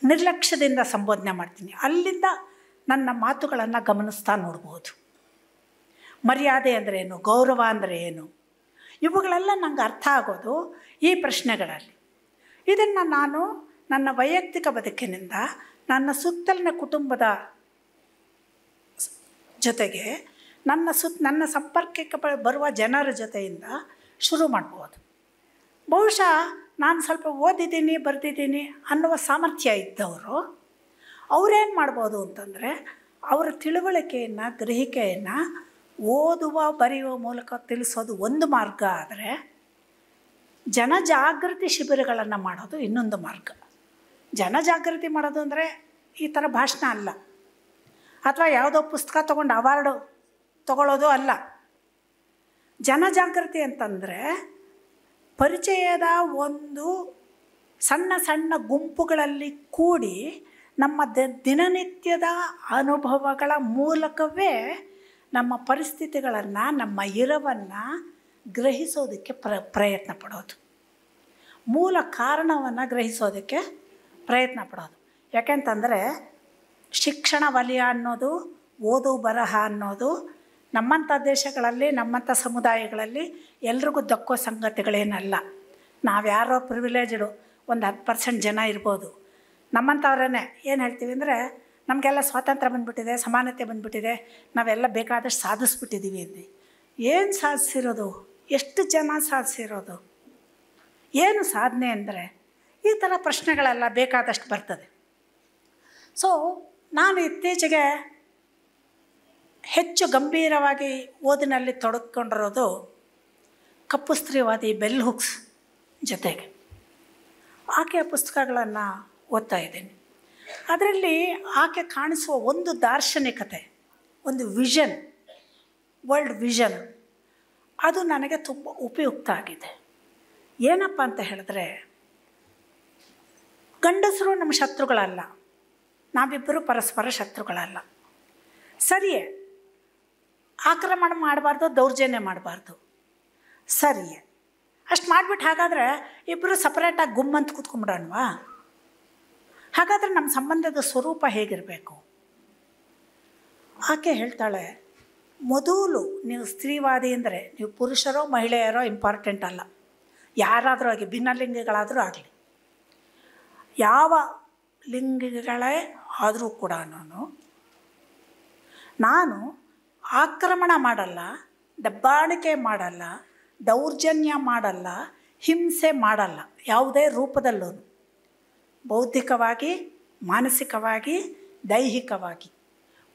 ನಿರ್ಲಕ್ಷ್ಯದಿಂದ ಸಂಬೋಧನೆ ಮಾಡ್ತೀನಿ, ಅಲ್ಲಿಂದ ನನ್ನ ಮಾತುಗಳನ್ನು ಗಮನಿಸ್ತಾ ನೋಡ್ಬೋದು. ಮರ್ಯಾದೆ ಅಂದರೆ ಏನು, ಗೌರವ ಅಂದರೆ ಏನು, ಇವುಗಳೆಲ್ಲ ನಂಗೆ ಅರ್ಥ ಆಗೋದು ಈ ಪ್ರಶ್ನೆಗಳಲ್ಲಿ. ಇದನ್ನು ನಾನು ನನ್ನ ವೈಯಕ್ತಿಕ ಬದುಕಿನಿಂದ, ನನ್ನ ಸುತ್ತಲಿನ ಕುಟುಂಬದ ಜೊತೆಗೆ, ನನ್ನ ಸಂಪರ್ಕಕ್ಕೆ ಬರುವ ಜನರ ಜೊತೆಯಿಂದ ಶುರು ಮಾಡ್ಬೋದು. ಬಹುಶಃ ನಾನು ಸ್ವಲ್ಪ ಓದಿದ್ದೀನಿ, ಬರೆದಿದ್ದೀನಿ ಅನ್ನುವ ಸಾಮರ್ಥ್ಯ ಇದ್ದವರು ಅವರೇನು ಮಾಡ್ಬೋದು ಅಂತಂದರೆ, ಅವರ ತಿಳುವಳಿಕೆಯನ್ನು, ಗ್ರಹಿಕೆಯನ್ನು ಓದುವ ಬರೆಯುವ ಮೂಲಕ ತಿಳಿಸೋದು ಒಂದು ಮಾರ್ಗ ಆದರೆ, ಜನಜಾಗೃತಿ ಶಿಬಿರಗಳನ್ನು ಮಾಡೋದು ಇನ್ನೊಂದು ಮಾರ್ಗ. ಜನಜಾಗೃತಿ ಮಾಡೋದು ಅಂದರೆ ಈ ಥರ ಭಾಷಣ ಅಲ್ಲ, ಅಥವಾ ಯಾವುದೋ ಪುಸ್ತಕ ತೊಗೊಂಡು ಅವಾರ್ಡು ತಗೊಳ್ಳೋದು ಅಲ್ಲ. ಜನಜಾಗೃತಿ ಅಂತಂದರೆ ಪರಿಚಯದ ಒಂದು ಸಣ್ಣ ಸಣ್ಣ ಗುಂಪುಗಳಲ್ಲಿ ಕೂಡಿ ನಮ್ಮ ದಿನನಿತ್ಯದ ಅನುಭವಗಳ ಮೂಲಕವೇ ನಮ್ಮ ಪರಿಸ್ಥಿತಿಗಳನ್ನು, ನಮ್ಮ ಇರವನ್ನು ಗ್ರಹಿಸೋದಕ್ಕೆ ಪ್ರಯತ್ನ ಪಡೋದು, ಮೂಲ ಕಾರಣವನ್ನು ಗ್ರಹಿಸೋದಕ್ಕೆ ಪ್ರಯತ್ನ ಪಡೋದು. ಯಾಕೆಂತಂದರೆ ಶಿಕ್ಷಣ ವಲಯ ಅನ್ನೋದು, ಓದು ಬರಹ ಅನ್ನೋದು ನಮ್ಮಂಥ ದೇಶಗಳಲ್ಲಿ, ನಮ್ಮಂಥ ಸಮುದಾಯಗಳಲ್ಲಿ ಎಲ್ರಿಗೂ ದಕ್ಕೋ ಸಂಗತಿಗಳೇನಲ್ಲ. ನಾವ್ಯಾರೋ ಪ್ರಿವಿಲೇಜ್ಡು ಒಂದು 10% ಜನ ಇರ್ಬೋದು. ನಮ್ಮಂಥವ್ರೇ ಏನು ಹೇಳ್ತೀವಿ ಅಂದರೆ, ನಮಗೆಲ್ಲ ಸ್ವಾತಂತ್ರ್ಯ ಬಂದುಬಿಟ್ಟಿದೆ, ಸಮಾನತೆ ಬಂದುಬಿಟ್ಟಿದೆ, ನಾವೆಲ್ಲ ಬೇಕಾದಷ್ಟು ಸಾಧಿಸ್ಬಿಟ್ಟಿದ್ದೀವಿ ಅಂದು. ಏನು ಸಾಧಿಸಿರೋದು? ಎಷ್ಟು ಜನ ಸಾಧಿಸಿರೋದು? ಏನು ಸಾಧನೆ ಅಂದರೆ? ಈ ಥರ ಪ್ರಶ್ನೆಗಳೆಲ್ಲ ಬೇಕಾದಷ್ಟು ಬರ್ತದೆ. ಸೊ ನಾನು ಇತ್ತೀಚೆಗೆ ಹೆಚ್ಚು ಗಂಭೀರವಾಗಿ ಓದಿನಲ್ಲಿ ತೊಡಗಿಕೊಂಡಿರೋದು ಕಪ್ಪು ಸ್ತ್ರೀವಾದಿ ಬೆಲ್ ಹುಕ್ಸ್ ಜೊತೆಗೆ. ಆಕೆಯ ಪುಸ್ತಕಗಳನ್ನು ಓದ್ತಾ ಇದ್ದೀನಿ. ಅದರಲ್ಲಿ ಆಕೆ ಕಾಣಿಸುವ ಒಂದು ದಾರ್ಶನಿಕತೆ, ಒಂದು ವಿಷನ್, ವರ್ಲ್ಡ್ ವಿಷನ್, ಅದು ನನಗೆ ತುಂಬ ಉಪಯುಕ್ತ ಆಗಿದೆ. ಏನಪ್ಪ ಅಂತ ಹೇಳಿದ್ರೆ, ಗಂಡಸರು ನಮ್ಮ ಶತ್ರುಗಳಲ್ಲ, ನಾವಿಬ್ಬರು ಪರಸ್ಪರ ಶತ್ರುಗಳಲ್ಲ. ಸರಿಯೇ, ಆಕ್ರಮಣ ಮಾಡಬಾರ್ದು, ದೌರ್ಜನ್ಯ ಮಾಡಬಾರ್ದು, ಸರಿಯೇ. ಅಷ್ಟು ಮಾಡಿಬಿಟ್ಟು ಹಾಗಾದರೆ ಇಬ್ಬರು ಸಪ್ರೇಟಾಗಿ ಗುಮ್ಮಂತ ಕೂತ್ಕೊಂಡ್ಬಿಡೋಣವಾ? ಹಾಗಾದರೆ ನಮ್ಮ ಸಂಬಂಧದ ಸ್ವರೂಪ ಹೇಗಿರಬೇಕು? ಆಕೆ ಹೇಳ್ತಾಳೆ, ಮೊದಲು ನೀವು ಸ್ತ್ರೀವಾದಿ ಅಂದರೆ ನೀವು ಪುರುಷರೋ ಮಹಿಳೆಯರೋ ಇಂಪಾರ್ಟೆಂಟ್ ಅಲ್ಲ, ಯಾರಾದರೂ ಆಗಿ, ಭಿನ್ನಲಿಂಗಿಗಳಾದರೂ ಆಗಲಿ, ಯಾವ ಲಿಂಗಿಗಳೇ ಆದರೂ ಕೂಡ ನಾನು ಆಕ್ರಮಣ ಮಾಡಲ್ಲ, ದಬ್ಬಾಳಿಕೆ ಮಾಡಲ್ಲ, ದೌರ್ಜನ್ಯ ಮಾಡಲ್ಲ, ಹಿಂಸೆ ಮಾಡಲ್ಲ, ಯಾವುದೇ ರೂಪದಲ್ಲೂ, ಬೌದ್ಧಿಕವಾಗಿ, ಮಾನಸಿಕವಾಗಿ, ದೈಹಿಕವಾಗಿ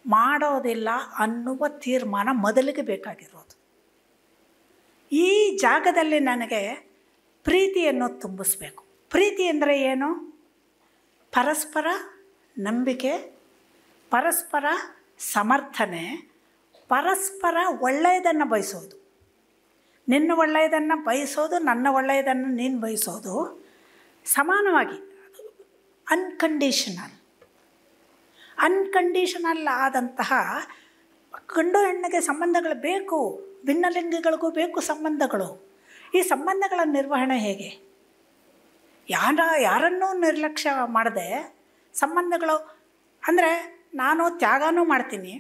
ಮಾಡೋದಿಲ್ಲ ಅನ್ನುವ ತೀರ್ಮಾನ ಮೊದಲಿಗೆ ಬೇಕಾಗಿರೋದು. ಈ ಜಾಗದಲ್ಲಿ ನನಗೆ ಪ್ರೀತಿಯನ್ನು ತುಂಬಿಸ್ಬೇಕು. ಪ್ರೀತಿ ಅಂದರೆ ಏನು? ಪರಸ್ಪರ ನಂಬಿಕೆ, ಪರಸ್ಪರ ಸಮರ್ಥನೆ, ಪರಸ್ಪರ ಒಳ್ಳೆಯದನ್ನು ಬಯಸೋದು. ನಿನ್ನ ಒಳ್ಳೆಯದನ್ನು ಬಯಸೋದು, ನನ್ನ ಒಳ್ಳೆಯದನ್ನು ನೀನು ಬಯಸೋದು, ಸಮಾನವಾಗಿ, ಅನ್ಕಂಡೀಷನಲ್ ಆದಂತಹ ಗಂಡು ಹೆಣ್ಣಿಗೆ ಸಂಬಂಧಗಳು ಬೇಕು, ಭಿನ್ನಲಿಂಗಿಗಳಿಗೂ ಬೇಕು ಸಂಬಂಧಗಳು. ಈ ಸಂಬಂಧಗಳ ನಿರ್ವಹಣೆ ಹೇಗೆ? ಯಾರನ್ನೂ ನಿರ್ಲಕ್ಷ್ಯ ಮಾಡದೆ ಸಂಬಂಧಗಳು ಅಂದರೆ ನಾನು ತ್ಯಾಗನೂ ಮಾಡ್ತೀನಿ,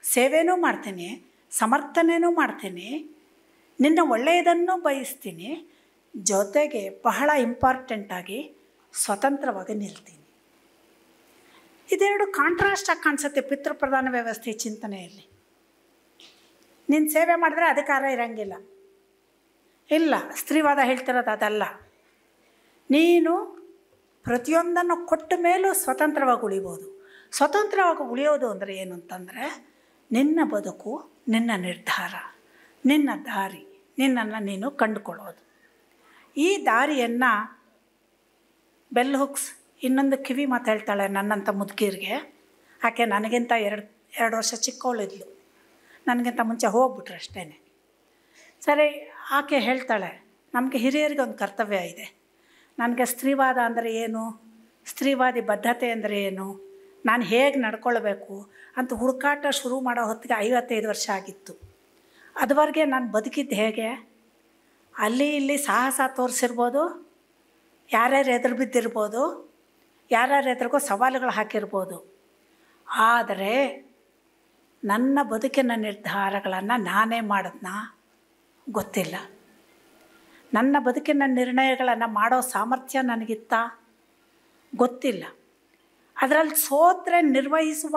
ಸೇವೆನೂ ಮಾಡ್ತೀನಿ, ಸಮರ್ಥನೆಯೂ ಮಾಡ್ತೀನಿ, ನಿನ್ನ ಒಳ್ಳೆಯದನ್ನು ಬಯಸ್ತೀನಿ, ಜೊತೆಗೆ ಬಹಳ ಇಂಪಾರ್ಟೆಂಟಾಗಿ ಸ್ವತಂತ್ರವಾಗಿ ನಿಲ್ತೀನಿ. ಇದೆರಡು ಕಾಂಟ್ರಾಸ್ಟಾಗಿ ಕಾಣಿಸುತ್ತೆ ಪಿತೃಪ್ರಧಾನ ವ್ಯವಸ್ಥೆ ಚಿಂತನೆಯಲ್ಲಿ. ನೀನು ಸೇವೆ ಮಾಡಿದ್ರೆ ಅಧಿಕಾರ ಇರೋಂಗಿಲ್ಲ. ಇಲ್ಲ, ಸ್ತ್ರೀವಾದ ಹೇಳ್ತಿರೋದು ಅದಲ್ಲ. ನೀನು ಪ್ರತಿಯೊಂದನ್ನು ಕೊಟ್ಟ ಮೇಲೂ ಸ್ವತಂತ್ರವಾಗಿ ಉಳಿಬೋದು. ಸ್ವತಂತ್ರವಾಗಿ ಉಳಿಯೋದು ಅಂದರೆ ಏನು ಅಂತಂದರೆ ನಿನ್ನ ಬದುಕು, ನಿನ್ನ ನಿರ್ಧಾರ, ನಿನ್ನ ದಾರಿ, ನಿನ್ನನ್ನು ನೀನು ಕಂಡುಕೊಳ್ಳೋದು. ಈ ದಾರಿಯನ್ನು ಬೆಲ್ ಹುಕ್ಸ್ ಇನ್ನೊಂದು ಕಿವಿ ಮಾತು ಹೇಳ್ತಾಳೆ ನನ್ನಂಥ ಮುದುಕೀರಿಗೆ. ಆಕೆ ನನಗಿಂತ ಎರಡು ವರ್ಷ ಚಿಕ್ಕವಳಿದ್ಲು, ನನಗಿಂತ ಮುಂಚೆ ಹೋಗ್ಬಿಟ್ರೆ ಅಷ್ಟೇ. ಸರಿ, ಆಕೆ ಹೇಳ್ತಾಳೆ, ನಮಗೆ ಹಿರಿಯರಿಗೆ ಒಂದು ಕರ್ತವ್ಯ ಇದೆ. ನನಗೆ ಸ್ತ್ರೀವಾದ ಅಂದರೆ ಏನು, ಸ್ತ್ರೀವಾದಿ ಬದ್ಧತೆ ಅಂದರೆ ಏನು, ನಾನು ಹೇಗೆ ನಡ್ಕೊಳ್ಬೇಕು ಅಂತ ಹುಡುಕಾಟ ಶುರು ಮಾಡೋ ಹೊತ್ತಿಗೆ 55 ವರ್ಷ ಆಗಿತ್ತು. ಅದುವರೆಗೆ ನಾನು ಬದುಕಿದ್ದು ಹೇಗೆ, ಅಲ್ಲಿ ಇಲ್ಲಿ ಸಾಹಸ ತೋರಿಸಿರ್ಬೋದು, ಯಾರ್ಯಾರು ಎದುರು ಬಿದ್ದಿರ್ಬೋದು, ಯಾರ್ಯಾರ ಎದುರಿಗೋ ಸವಾಲುಗಳು ಹಾಕಿರ್ಬೋದು. ಆದರೆ ನನ್ನ ಬದುಕಿನ ನಿರ್ಧಾರಗಳನ್ನು ನಾನೇ ಮಾಡಿದ್ನ ಗೊತ್ತಿಲ್ಲ. ನನ್ನ ಬದುಕಿನ ನಿರ್ಣಯಗಳನ್ನು ಮಾಡೋ ಸಾಮರ್ಥ್ಯ ನನಗಿತ್ತ ಗೊತ್ತಿಲ್ಲ. ಅದರಲ್ಲಿ ಸೋತ್ರೆ ನಿರ್ವಹಿಸುವ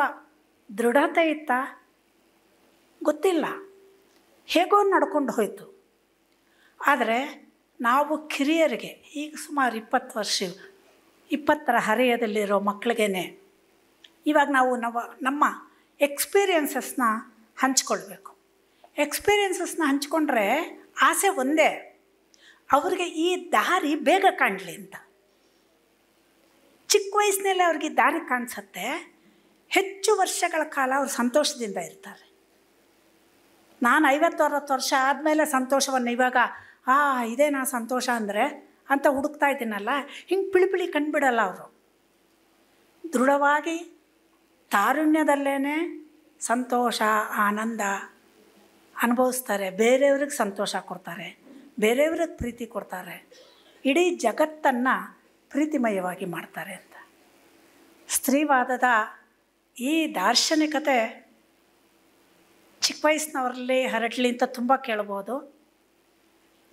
ದೃಢತೆ ಇತ್ತ ಗೊತ್ತಿಲ್ಲ. ಹೇಗೋ ನಡ್ಕೊಂಡು ಹೋಯಿತು. ಆದರೆ ನಾವು ಕಿರಿಯರಿಗೆ ಈಗ ಸುಮಾರು 20 ವರ್ಷ 20ರ ಹರೆಯದಲ್ಲಿರೋ ಮಕ್ಕಳಿಗೇ ಇವಾಗ ನಾವು ನಮ್ಮ ಎಕ್ಸ್ಪೀರಿಯನ್ಸಸ್ನ ಹಂಚ್ಕೊಳ್ಬೇಕು. ಎಕ್ಸ್ಪೀರಿಯನ್ಸಸ್ನ ಹಂಚ್ಕೊಂಡ್ರೆ ಆಸೆ ಒಂದೇ, ಅವ್ರಿಗೆ ಈ ದಾರಿ ಬೇಗ ಕಾಣಲಿ ಅಂತ. ಚಿಕ್ಕ ವಯಸ್ಸಿನಲ್ಲೇ ಅವ್ರಿಗೆ ದಾರಿ ಕಾಣಿಸುತ್ತೆ, ಹೆಚ್ಚು ವರ್ಷಗಳ ಕಾಲ ಅವ್ರು ಸಂತೋಷದಿಂದ ಇರ್ತಾರೆ. ನಾನು 50-60 ವರ್ಷ ಆದಮೇಲೆ ಸಂತೋಷವನ್ನು ಇವಾಗ ಇದೇನಾ ಸಂತೋಷ ಅಂದರೆ ಅಂತ ಹುಡುಕ್ತಾ ಇದ್ದೀನಲ್ಲ, ಹಿಂಗೆ ಪಿಳಿ ಕಂಡುಬಿಡಲ್ಲ ಅವರು. ದೃಢವಾಗಿ ತಾರುಣ್ಯದಲ್ಲೇ ಸಂತೋಷ ಆನಂದ ಅನುಭವಿಸ್ತಾರೆ, ಬೇರೆಯವ್ರಿಗೆ ಸಂತೋಷ ಕೊಡ್ತಾರೆ, ಬೇರೆಯವ್ರಿಗೆ ಪ್ರೀತಿ ಕೊಡ್ತಾರೆ, ಇಡೀ ಜಗತ್ತನ್ನು ಪ್ರೀತಿಮಯವಾಗಿ ಮಾಡ್ತಾರೆ ಅಂತ. ಸ್ತ್ರೀವಾದದ ಈ ದಾರ್ಶನಿಕತೆ ಚಿಕ್ಕ ವಯಸ್ಸಿನವರಲ್ಲಿ ಹರಡಲಿ ಅಂತ ತುಂಬ ಕೇಳ್ಬೋದು.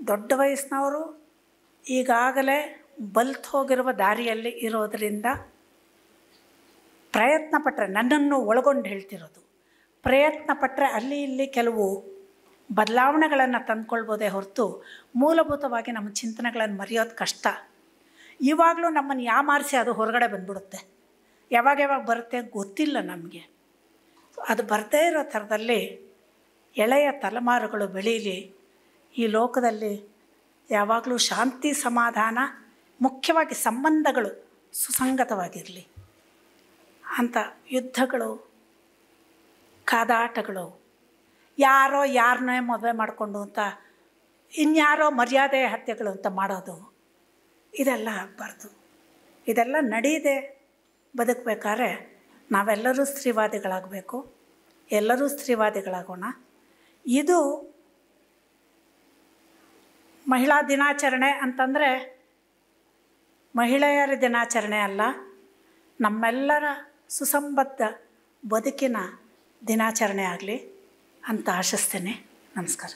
ದೊಡ್ಡ ವಯಸ್ಸಿನವರು ಈಗಾಗಲೇ ಬಲ್ತು ಹೋಗಿರುವ ದಾರಿಯಲ್ಲಿ ಇರೋದರಿಂದ ಪ್ರಯತ್ನ ಪಟ್ಟರೆ, ನನ್ನನ್ನು ಒಳಗೊಂಡು ಹೇಳ್ತಿರೋದು, ಪ್ರಯತ್ನ ಪಟ್ಟರೆ ಅಲ್ಲಿ ಇಲ್ಲಿ ಕೆಲವು ಬದಲಾವಣೆಗಳನ್ನು ತಂದುಕೊಳ್ಬೋದೇ ಹೊರತು ಮೂಲಭೂತವಾಗಿ ನಮ್ಮ ಚಿಂತನೆಗಳನ್ನು ಮರೆಯೋದು ಕಷ್ಟ. ಇವಾಗಲೂ ನಮ್ಮನ್ನು ಯಾಮಾರಿಸಿ ಅದು ಹೊರಗಡೆ ಬಂದ್ಬಿಡುತ್ತೆ. ಯಾವಾಗ ಬರುತ್ತೆ ಗೊತ್ತಿಲ್ಲ ನಮಗೆ. ಅದು ಬರದೇ ಇರೋ ಥರದಲ್ಲಿ ಎಳೆಯ ತಲೆಮಾರುಗಳು ಬೆಳೀಲಿ. ಈ ಲೋಕದಲ್ಲಿ ಯಾವಾಗಲೂ ಶಾಂತಿ ಸಮಾಧಾನ, ಮುಖ್ಯವಾಗಿ ಸಂಬಂಧಗಳು ಸುಸಂಗತವಾಗಿರಲಿ ಅಂತ. ಯುದ್ಧಗಳು, ಕಾದಾಟಗಳು, ಯಾರೋ ಯಾರನ್ನೇ ಮದುವೆ ಮಾಡಿಕೊಂಡು ಅಂತ ಇನ್ಯಾರೋ ಮರ್ಯಾದೆ ಹತ್ಯೆಗಳು ಅಂತ ಮಾಡೋದು, ಇದೆಲ್ಲ ಆಗಬಾರ್ದು. ಇದೆಲ್ಲ ನಡೀದೆ ಬದುಕಬೇಕಾದ್ರೆ ನಾವೆಲ್ಲರೂ ಸ್ತ್ರೀವಾದಿಗಳಾಗಬೇಕು. ಎಲ್ಲರೂ ಸ್ತ್ರೀವಾದಿಗಳಾಗೋಣ. ಇದು ಮಹಿಳಾ ದಿನಾಚರಣೆ ಅಂತಂದರೆ ಮಹಿಳೆಯರ ದಿನಾಚರಣೆ ಅಲ್ಲ, ನಮ್ಮೆಲ್ಲರ ಸುಸಂಬದ್ಧ ಬದುಕಿನ ದಿನಾಚರಣೆ ಆಗಲಿ ಅಂತ ಆಶಿಸ್ತೇನೆ. ನಮಸ್ಕಾರ.